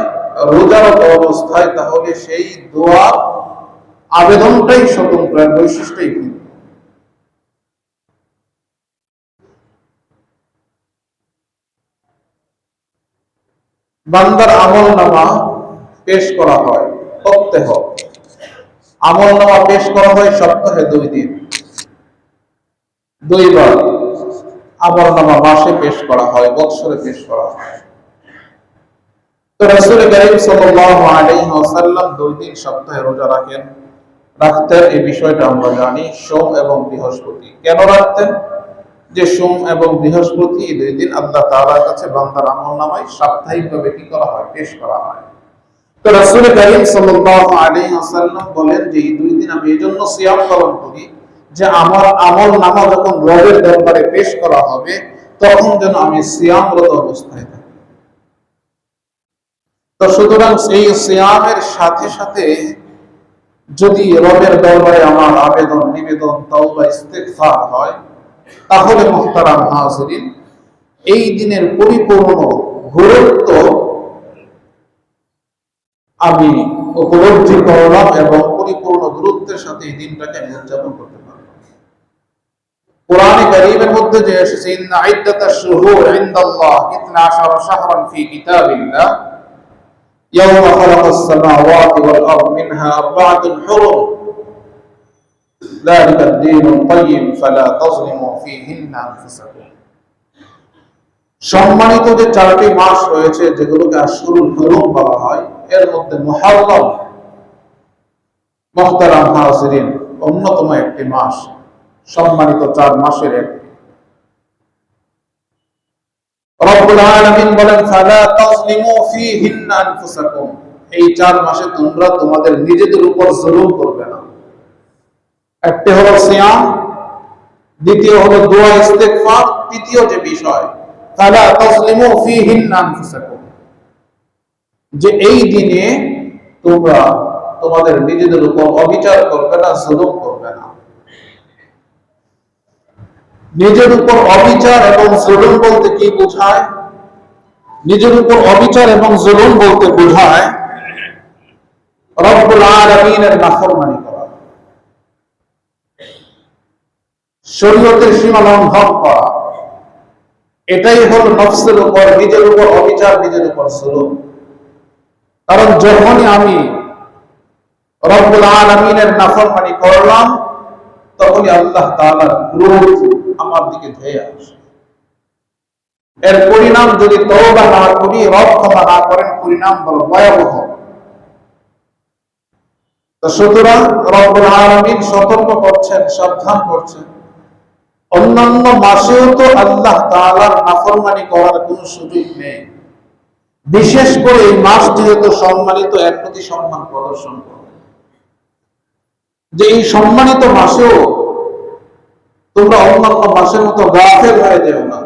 রোজারত অবস্থায়, তাহলে সেই দোয়া আবেদনটাই স্বতন্ত্র, বৈশিষ্ট্যই ভিন্ন। বান্দার আমল নামা পেশ করা হয় প্রত্যেক, আমল নামা পেশ করা হয় সপ্তাহে 2 দিন, 2 বার। আমল নামা মাসে পেশ করা হয়, বৎসরে পেশ করা হয়। তো রাসূল করিম সাল্লাল্লাহু আলাইহি ওয়াসাল্লাম 2 দিন সপ্তাহে রোজা রাখতেন। এই বিষয়টা আমরা জানি, সোম এবং বৃহস্পতি। কেন রাখতেন? যে সোম এবং বৃহস্পতি এই 2 দিন আল্লাহ তাআলার কাছে বান্দার আমলনামায় সাপ্তাহিকভাবে কি করা হয়, পেশ করা হয়। তো রাসূল করিম সাল্লাল্লাহু আলাইহি ওয়াসাল্লাম বলেন যে এই 2 দিন আমি এজন্য সিয়াম পালন করি যে আমার আমলনামা যখন রবের দরবারে পেশ করা হবে তখন যেন আমি সিয়ামরত অবস্থায় থাকি। তো সুতরাং এই সিয়ামের সাথে সাথে যদি রবের দরবারে আমার আবেদন, নিবেদন, তাওবা, ইস্তেগফার হয়, তাহলে মুহতারাম হাজিরিন, এই দিনের পরিপূর্ণ গুরুত্ব আমি উপলব্ধি করলাম এবং পরিপূর্ণ গুরুত্বের সাথে এই দিনটাকে আমি উদযাপন করতে পারব। কোরআনে কারীমের মধ্যে যে এসেছে, ইন্না ইদ্দাতাশ শুহুর ইনদাল্লাহ 12 শাহরান ফি কিতাবিল্লাহ ইয়াওমা খালাকাস সামাওয়াতি ওয়াল আরদ মিনহা আরবা'তুন হুরুম যালিকা আদ-দীনুল কাইয়্যিম ফালা তাযলিমু ফীহিন্না আনফুসাকুম। সম্মানিত যে 4টি মাস রয়েছে যেগুলোকে আশহুরুল হুরুম বলা হয়, এর মধ্যে মুহররম, মুহতারাম হাজিরিন, অন্যতম একটি মাস, সম্মানিত 4 মাসের একটি। রব্বুল আলামিন বলেন, ফালা তাযলিমু ফীহিন্না আনফুসাকুম, এই 4 মাসে তোমরা তোমাদের নিজেদের উপর জুলুম করবে না। একটি হলো সিয়াম, দ্বিতীয় হলো দোয়া ইস্তেগফার, তৃতীয় যে বিষয় ফালা তাযলিমু ফীহিন্না আনফুসাকুম, যে এই দিনে তোমরা তোমাদের নিজেদের উপর অবিচার করবে না, জুলুম করবে না। নিজের উপর অবিচার এবং জুলুম বলতে কি বোঝায়? নিজের উপর অবিচার এবং জুলুম বলতে বোঝায় রব্বুল আলামিনের নাফরমানি করা, শরীয়তের সীমা লঙ্ঘন করা। এটাই হল নফসের উপর, নিজের উপর অবিচার, নিজের উপর জুলুম। কারণ যখনই আমি রব্বুল আলামিনের নাফরমানি করলাম তখনই আল্লাহ তাআলার ক্রোধ আমার দিকে ধেয়ে আসে। এর পরিণাম যদি তওবা না করি, রব ক্ষমা না করেন, পরিণাম বড় ভয়াবহ। তো সুতরাং রব্বুল আলামিন সতর্ক করছেন, সাবধান করছেন, অন্যান্য মাসেও তো আল্লাহ তাআলার নাফরমানি করার কোনো সুযোগ নেই। বিশেষ করে এই মাস যেহেতু সম্মানিত, এর প্রতি সম্মান প্রদর্শন করো, যে এই সম্মানিত মাসেও তোমরা অন্যান্য মাসের মতো গাফেল হয়ে যেও না।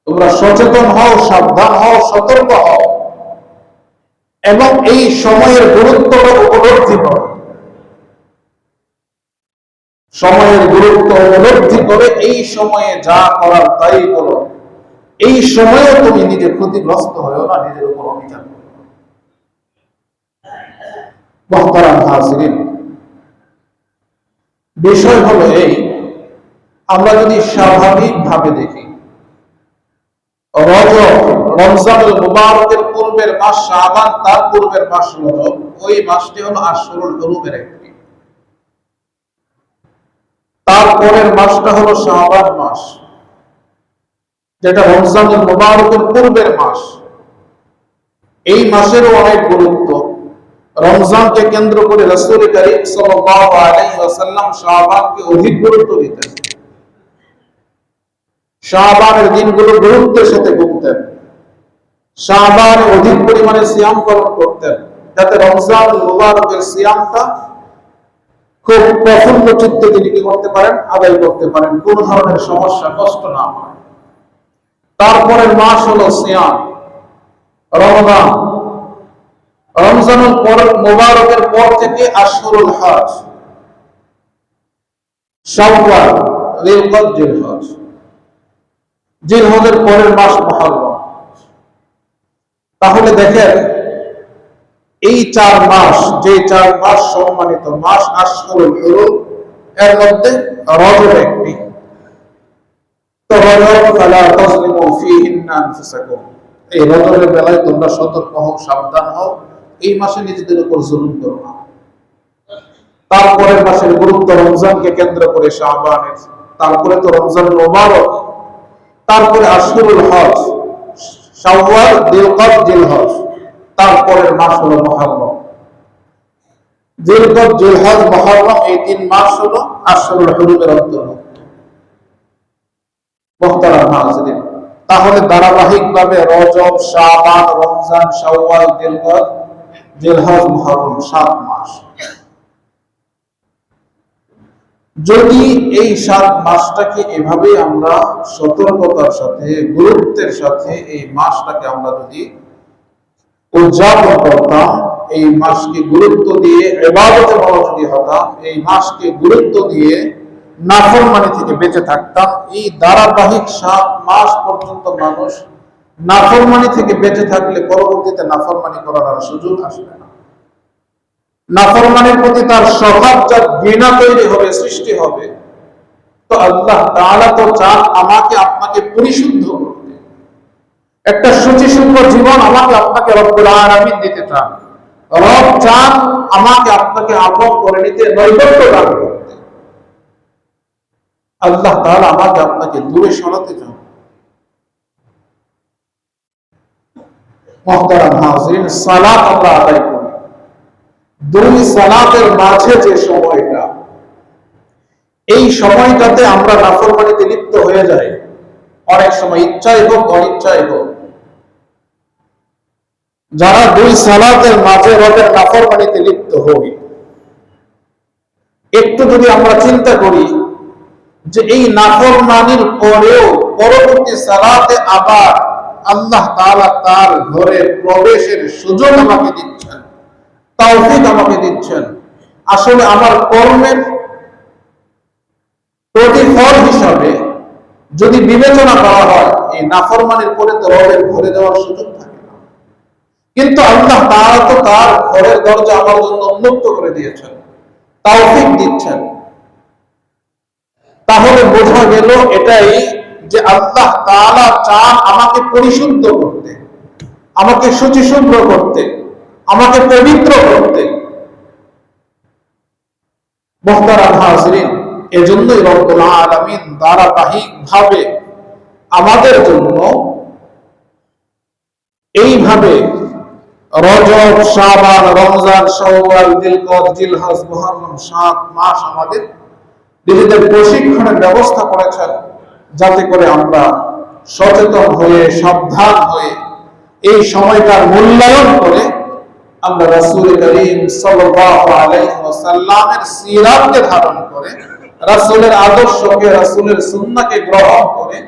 তোমরা সচেতন হও, সাবধান হও, সতর্ক হও এবং এই সময়ের গুরুত্বটা উপলব্ধি করো। সময়ের গুরুত্ব উপলব্ধি করে এই সময়ে যা করার তাই করো। এই সময়ে তুমি নিজে ক্ষতিগ্রস্ত হয়েও না, নিজের উপর অবিচার করো। মুহতারাম হাজিরিন, বিষয় হলো এই, আমরা যদি স্বাভাবিকভাবে দেখি, রজব, রমজানুল মুবারকের পূর্বের মাস শাবান, তার পূর্বের মাস রজব, ওই মাসটি হলো আশহুরুল হুরুমের একটি। তারপরের মাসটা হলো শাবান মাস, যেটা রমজানুল মুবারকের পূর্বের মাস। এই মাসেরও অনেক গুরুত্ব। রমজানকে কেন্দ্র করে রাসূল করিম সাল্লাল্লাহু আলাইহি ওয়াসাল্লাম শাবানকে অধিক গুরুত্ব দিতেন। শাবানের দিনগুলো গুরুত্বের সাথে গুনতেন, শাবান অধিক পরিমাণে সিয়াম পালন করতেন, যাতে রমজানুল মুবারকের সিয়ামটা খুব প্রফুল্ল চিত্তে তিনি কি করতে পারেন, আদায় করতে পারেন, কোন ধরনের সমস্যা কষ্ট না হয়। তারপরের মাস হলো সিয়াম, রমজান। রমজানুল মুবারকের পর থেকে আশহুরুল হজ, শাওয়াল, জিলকদ, জিলহজ। জিলহজের পরের মাস মুহররম। তাহলে দেখেন এই 4 মাস, যে 4 মাস সম্মানিত মাস আশহুরুল হুরুম, এর মধ্যে রজব একটি। তো রজব, ফালা তাজলিমু ফীহিন্না আনফুসাকুম, এই রজবের বেলায় তোমরা সতর্ক হও, সাবধান হও, এই মাসে নিজেদের উপর জুলুম করো না। তারপরের মাসের গুরুত্ব রমজানকে কেন্দ্র করে শাবানের, তারপরে তো রমজান মুবারক, তারপরে আশহুরুল হজ, শাওয়াল, জিলকদ, জিলহজ, তারপরের মাস হলো মুহররম। জিলকদ, জিলহজ, মুহররম, এই 3 মাস হলো আশহুরুল হুরুমের অন্তর্ভুক্ত। মুহতারাম হাজিরিন, তাহলে ধারাবাহিকভাবে রজব, শাবান, রমজান, শাওয়াল, জিলকদ, জিলহজ, মুহররম 7 মাস। যদি এই 7 মাসটাকে এভাবে আমরা সতর্কতার সাথে, গুরুত্বের সাথে এই মাসটাকে আমরা যদি উদযাপন করতাম, এই মাসকে গুরুত্ব দিয়ে ইবাদতে মনোযোগী হতাম, এই মাসকে গুরুত্ব দিয়ে নাফরমানি থেকে বেঁচে থাকতাম, এই ধারাবাহিক 7 মাস পর্যন্ত মানুষ নাফরমানি থেকে বেঁচে থাকলে পরবর্তীতে নাফরমানি করার আর সুযোগ আসবে না। নাফরমানির প্রতি তার স্বভাবজাত ঘৃণা তৈরি হবে, সৃষ্টি হবে। তো আল্লাহ তাআলা তো চান আমাকে আপনাকে পরিশুদ্ধ করতে, একটা শুচিশুদ্ধ জীবন আমাকে আপনাকে রব্বুল আলামিন দিতে চান। রব চান আমাকে আপনাকে আপন করে নিতে, নৈকট্য দান করতে। আল্লাহ তাআলা আমাকে আপনাকে দূরে সরাতে চান। মুহতারাম হাজিরিন, সালাত আমরা আদায় করি, 2 সালাতের মাঝে যে সময়টা, এই সময়টাতে আমরা নাফরমানিতে লিপ্ত হয়ে যাই। অনেক সময় ইচ্ছাই হোক অনিচ্ছাই হোক, যারা 2 সালাতের মাঝে রবের নাফরমানিতে লিপ্ত হই, একটু যদি আমরা চিন্তা করি যে এই নাফরমানির পরেও পরবর্তী সালাতে আবার আল্লাহ তাআলা তার ঘরে প্রবেশের সুযোগ আমাকে দিচ্ছেন, তৌফিক আমাকে দিচ্ছেন। আসলে আমার কর্মের প্রতিফল হিসাবে যদি বিবেচনা করা হয়, এই নাফরমানির পরে তো রবের ঘরে যাওয়ার সুযোগ থাকে না, কিন্তু আল্লাহ তাআলা তো তার ঘরের দরজা আমার জন্য উন্মুক্ত করে দিয়েছেন, তৌফিক দিচ্ছেন। তাহলে বোঝা গেল এটাই যে আল্লাহ তাআলা চান আমাকে পরিশুদ্ধ করতে, আমাকে শুচিশুদ্ধ করতে, আমাকে পবিত্র করতে। মুহতারাম হাজিরিন, এজন্যই রব্বুল আলামিন ধারাবাহিকভাবে আমাদের জন্য এইভাবে রজব, শাবান, রমজান, শাওয়াল, জিলকদ, জিলহজ, মুহররম 7 মাস আমাদের নিজেদের প্রশিক্ষণের ব্যবস্থা করেছেন, যাতে করে আমরা সচেতন হয়ে, সাবধান হয়ে, এই সময়টার মূল্যায়ন করে আমরা রাসূল করিম সাল্লাল্লাহু আলাইহি ওয়াসাল্লামের সিরাতকে ধারণ করে, রাসূলের আদর্শকে, রাসূলের সুন্নাহকে গ্রহণ করে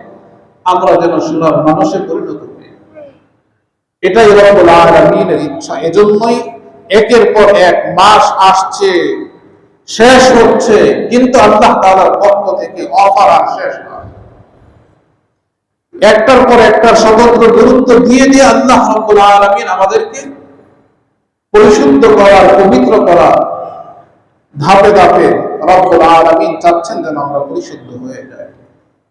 আমরা যেন সোনার মানুষে পরিণত হই। এটাই রব্বুল আলামিনের ইচ্ছা। এজন্যই একের পর এক মাস আসছে, শেষ হচ্ছে, কিন্তু আল্লাহ তাআলার পক্ষ থেকে অফার আর শেষ নয়। একটার পর একটার স্বতন্ত্র গুরুত্ব দিয়ে দিয়ে আল্লাহ রব্বুল আলামিন আমাদেরকে পরিশুদ্ধ করার, পবিত্র করার ধাপে ধাপে রব্বুল আলামিন চাচ্ছেন যেন আমরা পরিশুদ্ধ হয়ে যাই।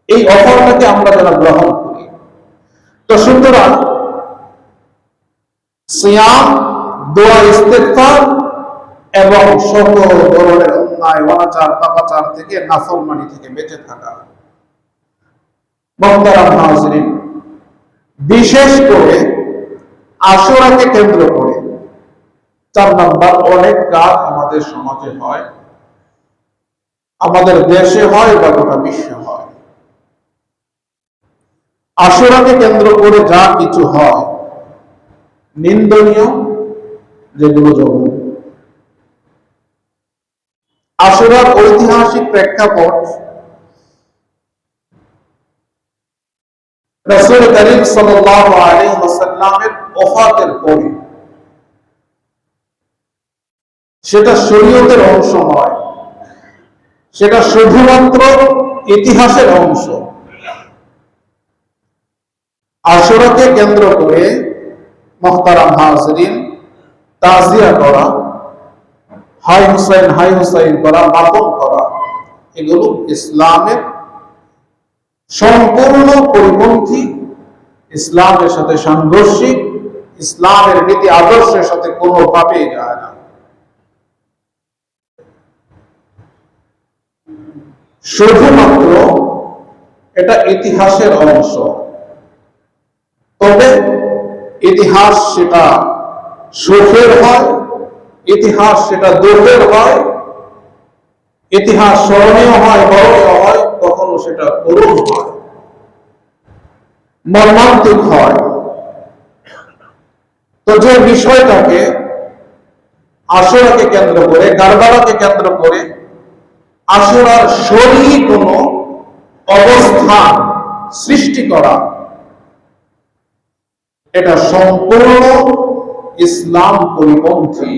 এই অফারটাকে আমরা যেন গ্রহণ করি। তো সুতরাং সিয়াম, দোয়া, ইস্তেগফার এবং সকল ধরনের অন্যায়, অনাচার, পাপাচার থেকে, নাফরমানি থেকে বেঁচে থাকা। মুহতারাম হাজিরিন, বিশেষ করে আশুরাকে কেন্দ্র করে 4 নাম্বার অনেক কাজ আমাদের সমাজে হয়, আমাদের দেশে হয় বা গোটা বিশ্বে হয়। আশুরাকে কেন্দ্র করে যা কিছু হয়, নিন্দনীয়, যেগুলো জঘন্য। আশুরার ঐতিহাসিক প্রেক্ষাপট রাসূল করিম সাল্লাল্লাহু আলাইহি ওয়াসাল্লামের ওফাতের পরে, সেটা শরীয়তের অংশ নয়, সেটা শুধুমাত্র ইতিহাসের অংশ। আশুরাকে কেন্দ্র করে মুহতারাম হাজিরিন, তাজিয়া করা, হাই হুসাইন করা, মাতম করা, এগুলো ইসলামের সম্পূর্ণ পরিপন্থী, ইসলামের সাথে সাংঘর্ষিক, ইসলামের নীতি আদর্শের সাথে কোনোভাবেই যায় না। শুধুমাত্র এটা ইতিহাসের অংশ। তবে ইতিহাস সেটা সুখের হয়, ইতিহাস সেটা দুঃখের হয়, ইতিহাস স্মরণীয় হয়, বরণীয় হয়, কখনো সেটা করুণ হয়, মর্মান্তিক হয়। তো যে বিষয়টাকে আশুরাকে কেন্দ্র করে, কারবালাকে কেন্দ্র করে আশুরার শরীরী কোনো অবস্থান সৃষ্টি করা, এটা সম্পূর্ণ ইসলাম পরিপন্থী,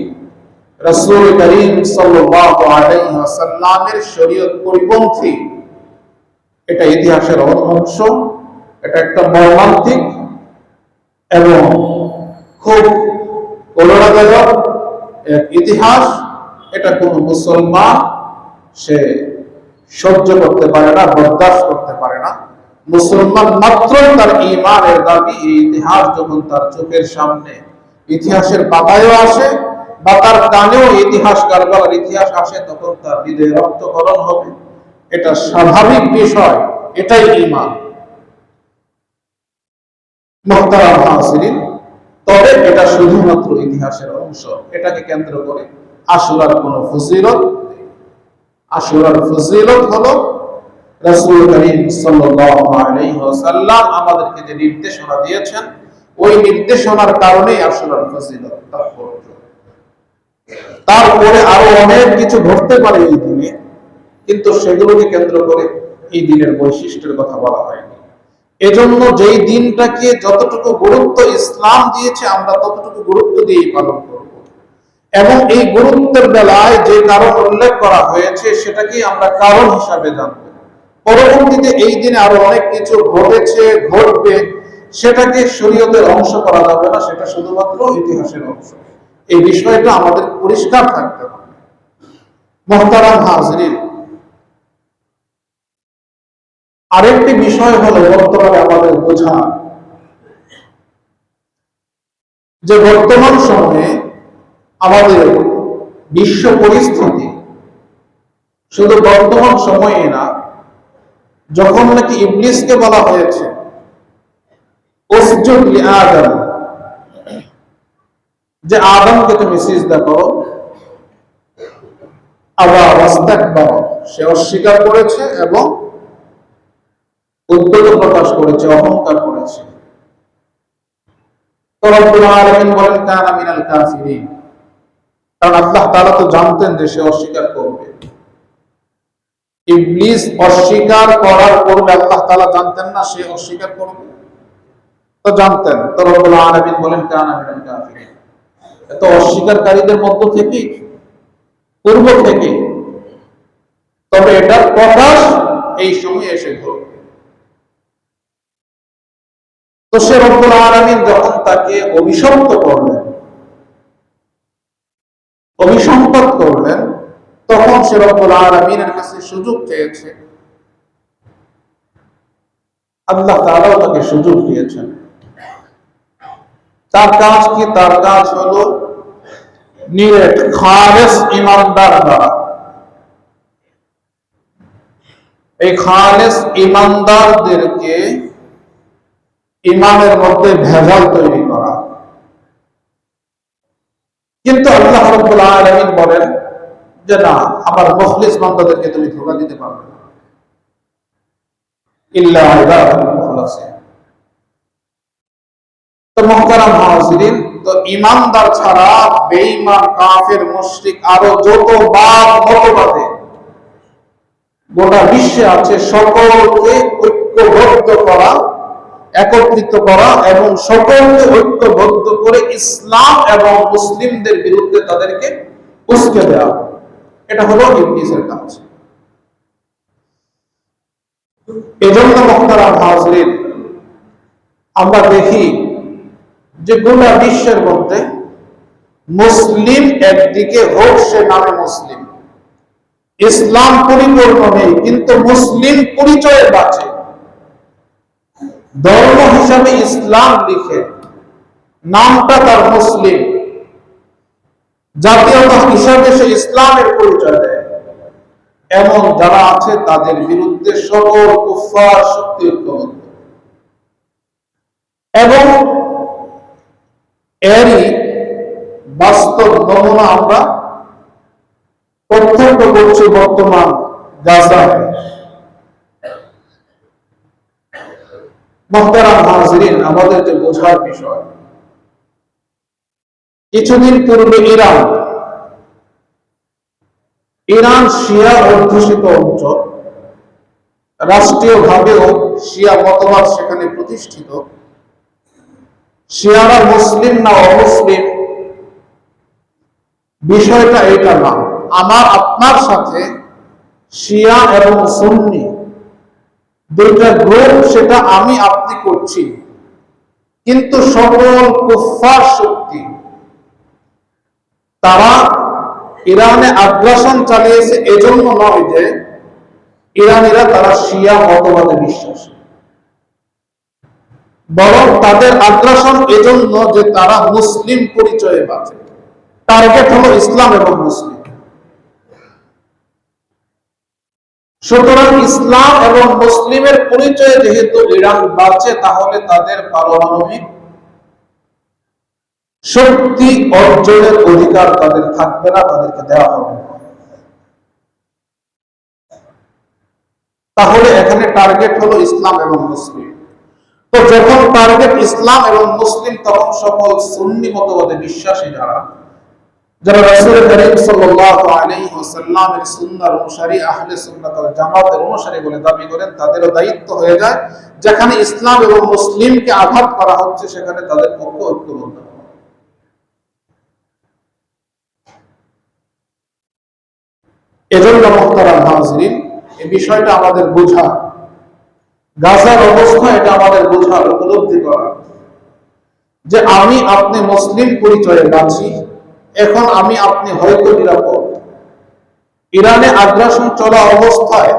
রাসূল করিম সাল্লাল্লাহু আলাইহি ওয়াসাল্লামের শরীয়ত পরিপন্থী। এটা ইতিহাসের অংশ, এটা একটা মর্মান্তিক এবং খুব কলনাদায়ক এক ইতিহাস। এটা কোনো মুসলমান সে সহ্য করতে পারে না, বরদাস্ত করতে পারে না। মুসলমান মাত্রই তার ঈমানের দাবি। এই ইতিহাস যখন তার চোখের সামনে ইতিহাসের পাতায়ও আসে বা তার কানেও ইতিহাস, কারবালার ইতিহাস আসে, তখন তার হৃদয়ে রক্তক্ষরণ হবে। এটা স্বাভাবিক বিষয়, এটাই ঈমান। মুহতারাম হাজিরিন, তবে এটা শুধুমাত্র ইতিহাসের অংশ। এটাকে কেন্দ্র করে আশুরার কোন ফজিলত নেই। আশুরার ফজিলত হলো রাসূল করিম সাল্লাল্লাহু আলাইহি ওয়াসাল্লাম আমাদেরকে যে নির্দেশনা দিয়েছেন, ওই নির্দেশনার কারণেই আশুরার ফজিলত তাৎপর্য। তারপরে আরো অনেক কিছু ঘটতে পারে এই দিনে, কিন্তু সেগুলোকে কেন্দ্র করে এই দিনের বৈশিষ্ট্যের কথা বলা হয়নি। এজন্য যেই দিনটাকে যতটুকু গুরুত্ব ইসলাম দিয়েছে, আমরা ততটুকু গুরুত্ব দিয়েই পালন করব, এবং এই গুরুত্বের বেলায় যে কারণ উল্লেখ করা হয়েছে সেটাকে আমরা কারণ হিসাবে জানব। পরবর্তীতে এই দিনে আরো অনেক কিছু ঘটেছে, ঘটবে, সেটাকে শরীয়তের অংশ করা যাবে না, সেটা শুধুমাত্র ইতিহাসের অংশ। এই বিষয়টা আমাদের পরিষ্কার থাকতে হবে। মুহতারাম হাজিরিন, আরেকটি বিষয় হলো বর্তমানে আমাদের বোঝা যে বর্তমান সময়ে আমাদের বিশ্ব পরিস্থিতি শুধু বর্তমান সময়ে না, যখন নাকি ইবলিসকে বলা হয়েছে উসজুদ লি আদম, যে আদমকে তুমি সিজদা করো, আবা ওয়াস্তাকবার, সে অস্বীকার করেছে এবং উদ্বেগ প্রকাশ করেছে, অহংকার করেছে। তো রব্বুল আলামিন বলেন কানা মিনাল কাফিরিন, কারণ আল্লাহ তাআলা তো জানতেন যে সে অস্বীকার করবে। ইবলিস অস্বীকার করার পূর্বে আল্লাহ তাআলা জানতেন না সে অস্বীকার করবে? তো জানতেন। তো রব্বুল আলামিন বলেন কানা মিনাল কাফিরিন, এত অস্বীকারীদের মধ্য থেকে, পূর্ব থেকে। তবে এটা প্রকাশ এই সময় এসে ঘটবে। তো সে রব্বুল আলামিন যখন তাকে অভিশপ্ত করলেন, অভিসম্পাদ করলেন, তখন সে রব্বুল আলামিনের কাছে সুযোগ চেয়েছে। আল্লাহ তাআলাও তাকে সুযোগ দিয়েছেন। তার কাজ কি? তার কাজ হলো নিরেট খালেস ইমানদার দ্বারা, এই খালেস ইমানদারদেরকে ইমানের মধ্যে ভেজাল তৈরি করা। কিন্তু আল্লাহ রাব্বুল আলামিন বলেন যে না, আমার মুখলিস বান্দাদেরকে তুমি ধোঁকা দিতে পারবে না, ইল্লা ইবাদাল মুখলাসিন। তো মুহতারাম হাজিরিন, তো ইমানদার ছাড়া বেঈমান, কাফের, মুশরিক, আরো যত বাদ মতবাদে গোটা বিশ্বে আছে সকলকে ঐক্যবদ্ধ করা, একত্রিত করা এবং সকলকে ঐক্যবদ্ধ করে ইসলাম এবং মুসলিমদের বিরুদ্ধে তাদেরকে উস্কে দেওয়া। এটা হলো ইবলিসের কাজ। এজন্য মুহতারাম হাজরিন, আমরা দেখি যে গোটা বিশ্বের মধ্যে মুসলিম একদিকে হোক, সে নামে মুসলিম, ইসলাম পরিপূর্ণ নেই কিন্তু মুসলিম পরিচয়ে বাঁচে, ধর্ম হিসাবে ইসলাম লিখে, নামটা তার মুসলিম, জাতীয়তা হিসাবে সে ইসলামের পরিচয় দেয়, এমন যারা আছে তাদের বিরুদ্ধে সকল কুফফার শক্তি ঐক্যবদ্ধ। এবং এরই বাস্তব নমুনা আমরা প্রত্যক্ষ করছি বর্তমান গাজায়। মুহতারাম হাজিরিন, আমাদের যে বোঝার বিষয়, কিছুদিন পূর্বে ইরান শিয়া অধ্যুষিত অঞ্চল, রাষ্ট্রীয়ভাবেও শিয়া মতবাদ সেখানে প্রতিষ্ঠিত। শিয়ারা মুসলিম না অমুসলিম বিষয়টা এটা না, আমার আপনার সাথে শিয়া এবং সুন্নি দুইটা গ্রুপ, সেটা আমি আপনি করছি, কিন্তু সকল কুফফার শক্তি তারা ইরানে আগ্রাসন চালিয়েছে এজন্য নয় যে ইরানিরা তারা শিয়া মতবাদে বিশ্বাসী, বরং তাদের আগ্রাসন এজন্য যে তারা মুসলিম পরিচয়ে বাঁচে। টার্গেট হলো ইসলাম এবং মুসলিম। সুতরাং ইসলাম এবং মুসলিমের পরিচয়ে যেহেতু ইরান বাঁচে, তাহলে তাদের পারমাণবিক শক্তি অর্জনের অধিকার তাদের থাকবে না, তাদেরকে দেওয়া হবে। তাহলে এখানে টার্গেট হলো ইসলাম এবং মুসলিম। তো যখন টার্গেট ইসলাম এবং মুসলিম, তখন সকল সুন্নি মতবাদে বিশ্বাসী যারা রাসূল করিম সাল্লাল্লাহু আলাইহি ওয়াসাল্লামের সুন্নাহর অনুসারী, আহলে সুন্নাত ওয়াল জামাতের অনুসারী বলে দাবি করেন, তাদেরও দায়িত্ব হয়ে যায় যেখানে ইসলাম এবং মুসলিমকে আঘাত করা হচ্ছে সেখানে তাদের পক্ষে ঐক্যবদ্ধ। এজন্য মুহতারাম হাজিরিন, এই বিষয়টা আমাদের বোঝা, গাজার অবস্থা এটা আমাদের বোঝার, উপলব্ধি করা যে আমি আপনি মুসলিম পরিচয়ে বাঁচি, এখন আমি আপনি হয়তো নিরাপদ। ইরানে আগ্রাসন চলা অবস্থায়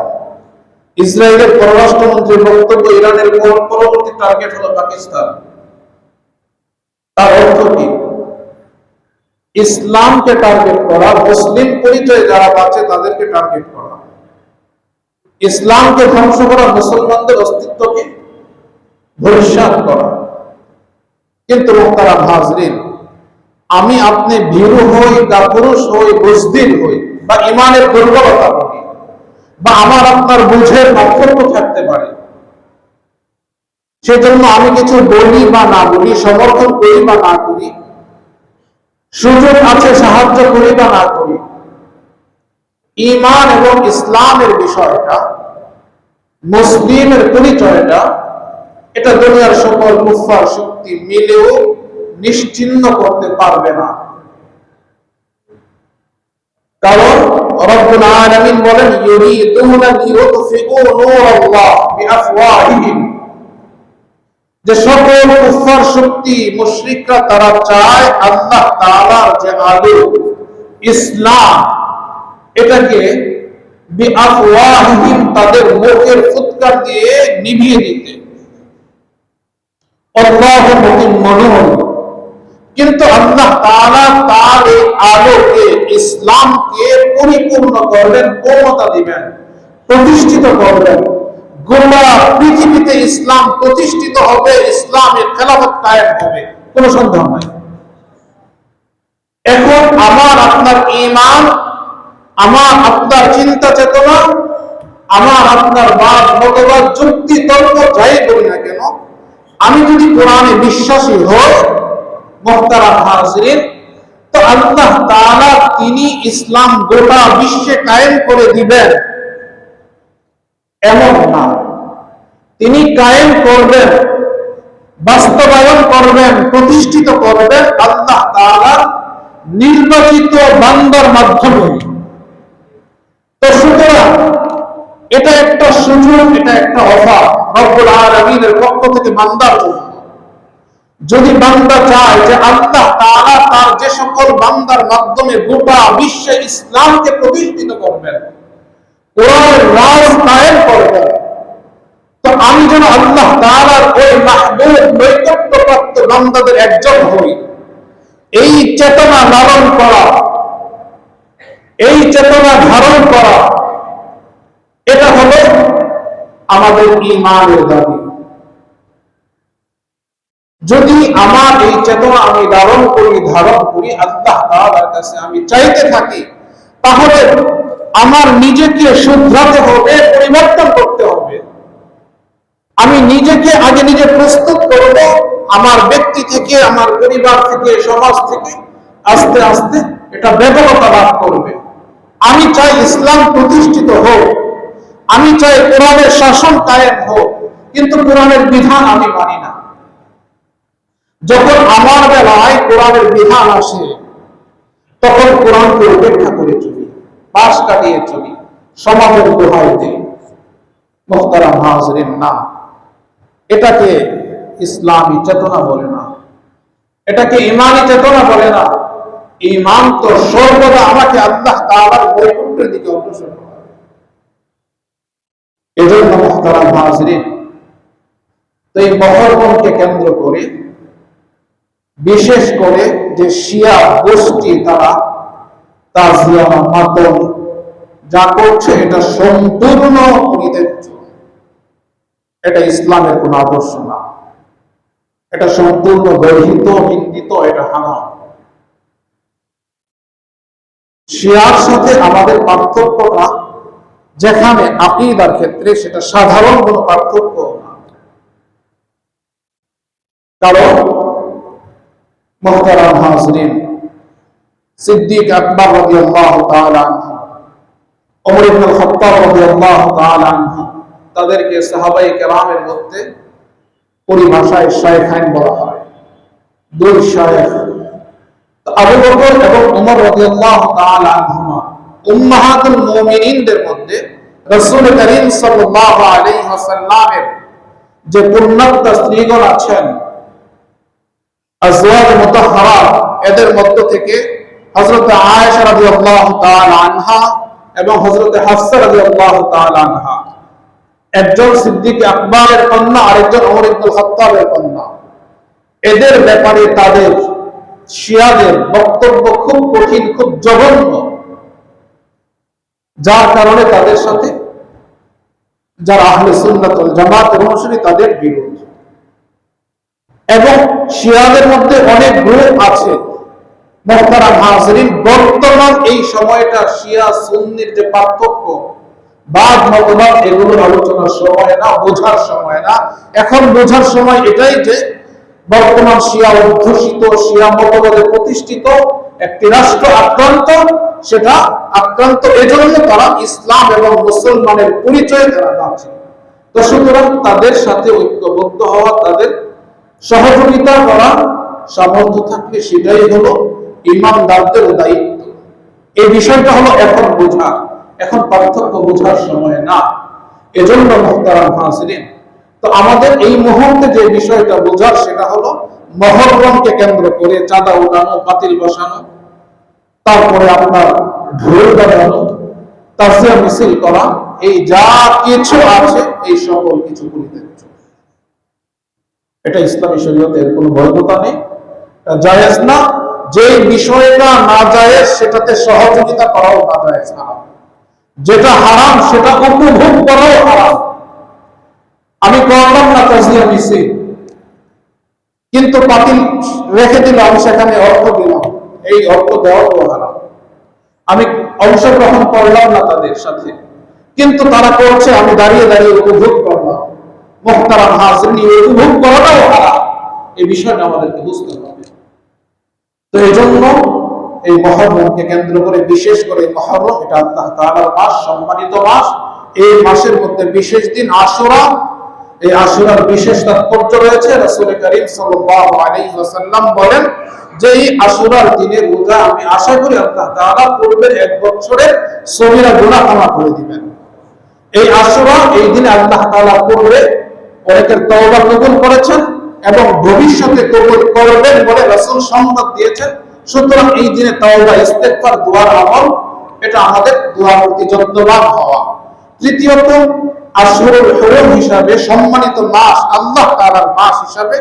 ইসরায়েলের পররাষ্ট্রমন্ত্রীর বক্তব্য, ইরানের পরবর্তী টার্গেট হলো পাকিস্তান। তার অর্থ কি? ইসলামকে টার্গেট করা, মুসলিম পরিচয়ে যারা বাঁচে তাদেরকে টার্গেট করা, ইসলামকে ধ্বংস করা, মুসলমানদের অস্তিত্বকে ধূলিসাৎ করা। কিন্তু মুহতারাম হাজরিন, আমি আপনি ভীরু হই, কাপুরুষ হই, বুজদিল হই, বা ইমানের দুর্বলতা বলি, বা আমার আপনার বুঝের নক্ষত্র থাকতে পারে, সেজন্য আমি কিছু বলি বা না বলি, সমর্থন করি বা না করি, সুযোগ আছে সাহায্য করি বা না করি, ঈমান এবং ইসলামের বিষয়টা, মুসলিমের পরিচয়টা, এটা দুনিয়ার সকল কুফফার শক্তি মিলেও নিশ্চিহ্ন করতে পারবে না। কারণ রব্বুল আলামিন বলেন, ইউরিদুনা লিইউতফিউ নূরাল্লাহ বিআফওয়াহিহিম, যে সকল কুফফার শক্তি, মুশরিকরা, তারা চায় আল্লাহ তাআলার যে আলো ইসলাম, এটাকে বিআফওয়াহিহিম, তাদের মুখের ফুৎকার দিয়ে নিভিয়ে দিতে। আল্লাহু মুতিম্মু নূরিহি, কিন্তু আল্লাহ তাআলা তার এই আলোকে, ইসলামকে পরিপূর্ণ করবেন, পূর্ণতা দিবেন, প্রতিষ্ঠিত করবেন। গোটা পৃথিবীতে ইসলাম প্রতিষ্ঠিত হবে, ইসলামের খেলাফত কায়েম হবে, কোনো সন্দেহ নাই। এখন আমার আপনার ঈমান, আমার আপনার চিন্তা চেতনা, আমার আপনার বাদ মতবাদ, যুক্তি তর্ক যাই বলি না কেন, আমি যদি কোরআনে বিশ্বাসী হই, মুহতারাম হাজিরিন, তো আল্লাহ তাআলা তিনি ইসলাম গোটা বিশ্বে কায়েম করে দিবেন। এমন না, তিনি কায়েম করবেন, বাস্তবায়ন করবেন, প্রতিষ্ঠিত করবেন আল্লাহ তাআলার নির্বাচিত বান্দার মাধ্যমে। তো সুতরাং এটা একটা সুযোগ, এটা একটা অফার রব্বুল আলামিনের পক্ষ থেকে বান্দার জন্য। যদি বান্দা চায় যে আল্লাহ তাআলা তার যে সকল বান্দার মাধ্যমে গোটা বিশ্বে ইসলামকে প্রতিষ্ঠিত করবেন, কোরআনের রাজ কায়েম করবেন, তো আমি যেন আল্লাহ তাআলার ওই মাহবুব নৈকট্যপ্রাপ্ত বান্দাদের একজন হই, এই চেতনা লালন করা, এই চেতনা ধারণ করা, এটা হলো আমাদের ঈমানের দাবি। যদি আমার এই চেতনা আমি ধারণ করি আল্লাহ তাআলার কাছে আমি চাইতে থাকি, তাহলে আমার নিজেকে শুধরাতে হবে, পরিবর্তন করতে হবে। আমি নিজেকে আগে নিজে প্রস্তুত করব, আমার ব্যক্তি থেকে, আমার পরিবার থেকে, সমাজ থেকে আস্তে আস্তে এটা ব্যাপকতা লাভ করবে। আমি চাই ইসলাম প্রতিষ্ঠিত হোক, আমি চাই কোরআনের শাসন কায়েম হোক, কিন্তু কোরআনের বিধান আমি মানি না। যখন আমার বেলায় কোরআনের বিধান আসে, তখন কোরআনকে উপেক্ষা করে চলি, পাশ কাটিয়ে চলি, সমাজের দোহাই দিই। মুহতারাম হাজিরিন, না, এটাকে ইসলামী চেতনা বলে না, এটাকে ঈমানী চেতনা বলে না। ঈমান তো সর্বদা আমাকে আল্লাহ তাআলার নৈকট্যের দিকে অগ্রসর করে। এজন্য মুহতারাম হাজিরিন, তো এই মহররমকে কেন্দ্র করে বিশেষ করে যে শিয়া গোষ্ঠী তারা তাজিয়া মাতম যা করছে, এটা সম্পূর্ণ পরিত্যাজ্য। এটা ইসলামের কোন আদর্শ না, এটা সম্পূর্ণ গর্হিত, নিন্দিত, এটা হারাম। শিয়ার সাথে আমাদের পার্থক্যটা যেখানে আকীদার ক্ষেত্রে, সেটা সাধারণ কোন পার্থক্য না। কারণ মুহতারাম হাজিরিন, সিদ্দিক আকবর রাদিয়াল্লাহু তাআলা আনহু, ওমর ইবনে খাত্তাব রাদিয়াল্লাহু তাআলা আনহু, তাদেরকে সাহাবায়ে কেরামের মধ্যে পরিভাষায় শায়খাইন বলা হয়, দুই শায়খ। আবু বকর এবং ওমর রাদিয়াল্লাহু তাআলা আনহুমা উম্মাহাতুল মুমিনিনদের মধ্যে রাসূল করিম সাল্লাল্লাহু আলাইহি ওয়াসাল্লামের যে পুণ্যাত্মা স্ত্রীগণ আছেন, আজওয়াজ মুতাহহারা, এদের মধ্য থেকে হযরত আয়েশা রাদিয়াল্লাহু তাআলা আনহা এবং হযরত হাফসা রাদিয়াল্লাহু তাআলা আনহা, একজন সিদ্দিক আকবরের কন্যা, আরেকজন ওমর ইবনুল খাত্তাবের কন্যা। এদের ব্যাপারে তাদের শিয়াদের বক্তব্য খুব কঠিন, খুব জঘন্য, যার কারণে তাদের সাথে যারা আহলে সুন্নাত ওয়াল জামাতের অনুসারী তাদের বিরোধ। এবং শিয়াদের মধ্যে অনেক গ্রুপ আছে। মুহতারাম হাজিরিন, বর্তমান এই সময়টা শিয়া সুন্নির যে পার্থক্য, বাদ মতবাদ, এগুলোর আলোচনার সময় না, বোঝার সময় না। এখন বোঝার সময় এটাই যে বর্তমান শিয়া অধ্যুষিত, শিয়া মতবাদে প্রতিষ্ঠিত একটি রাষ্ট্র আক্রান্ত। সেটা আক্রান্ত এজন্য তারা ইসলাম এবং মুসলমানের পরিচয় তারা পাচ্ছে। তো সুতরাং তাদের সাথে ঐক্যবদ্ধ হওয়া, তাদের সহযোগিতা করা সামর্থ্য থাকলে সেটাই হলো ঈমানদারদের দায়িত্ব। এই বিষয়টা হলো এখন বোঝা, এখন পার্থক্য বোঝার সময় না। এজন্য মুহতারাম হাজিরিন, তো আমাদের এই মুহূর্তে যে বিষয়টা বোঝার, সেটা হলো মহররমকে কেন্দ্র করে চাঁদা উঠানো, বাতিল বসানো, তারপরে আপনার ঢোল বাজানো, তাজিয়া মিছিল করা, এই যা কিছু আছে এই সকল কিছু পরিত্যাজ্য। এটা ইসলামী শরীয়তের কোনো বৈধতা নেই, এটা জায়েজ না। যে বিষয়টা না জায়েজ সেটাতে সহযোগিতা করাও না জায়েজ, হারাম। যেটা হারাম সেটা উপভোগ করাও হারাম। আমি করলাম না তাজিয়া মিছিল, কিন্তু বাতিল রেখে দিলাম, সেখানে অর্থ দিলাম, এই অর্থ দেওয়াও হারাম। আমি অংশগ্রহণ করলাম না তাদের সাথে, কিন্তু তারা করছে, আমি দাঁড়িয়ে দাঁড়িয়ে উপভোগ করলাম। মুহতারাম হাজিরিন, উপভোগ করাটাও হারাম। এই বিষয়টা আমাদেরকে বুঝতে হবে। তো এই জন্য এই মহররমকে কেন্দ্র করে, বিশেষ করে মহররম, এটা আল্লাহ তাআলার মাস, সম্মানিত মাস। এই মাসের মধ্যে বিশেষ দিন আশুরা। এই আশুরার বিশেষ তাৎপর্য রয়েছে। রাসূল করিম সাল্লাল্লাহু আলাইহি ওয়াসাল্লাম বলেন যে এই আশুরার দিনে রোজা আমি আশা করি আল্লাহ তাআলা পূর্বের এক বছরের সগীরা গুনাহ ক্ষমা করে দিবেন। এই আশুরা, এই দিনে আল্লাহ তাআলা পূর্বে অনেকের তওবা কবুল করেছেন এবং ভবিষ্যতে কবুল করবেন বলে রাসূল সংবাদ দিয়েছেন। সুতরাং এই দিনে তওবা, ইস্তেগফার, দুআর আমল, এটা আমাদের দোয়ার প্রতি যত্নবান হওয়া। তৃতীয়ত, আশহুরুল হুরুম হিসাবে সম্মানিত মাস, আল্লাহ তাআলার মাস হিসাবে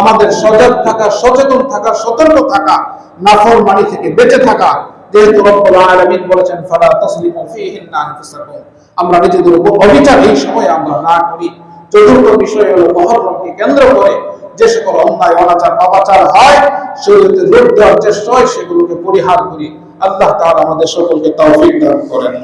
আমাদের সজাগ থাকা, সচেতন থাকা, সতর্ক থাকা, নাফরমানি থেকে বেঁচে থাকা। যেহেতু রব্বুল আলামিন বলেছেন ফালা তাসলিমু ফীহিন্না আনফুসাকুম, আমরা নিজেদের উপর অবিচার এই সময় আমরা না করি। চতুর্থ বিষয় হলো মুহররমকে কেন্দ্র করে যে সকল অন্যায়, অনাচার, পাপাচার হয়, শরীয়তের রোধ দেওয়ার চেষ্টা হয়, সেগুলোকে পরিহার করি। আল্লাহ তাআলা আমাদের সকলকে তৌফিক দান করেন।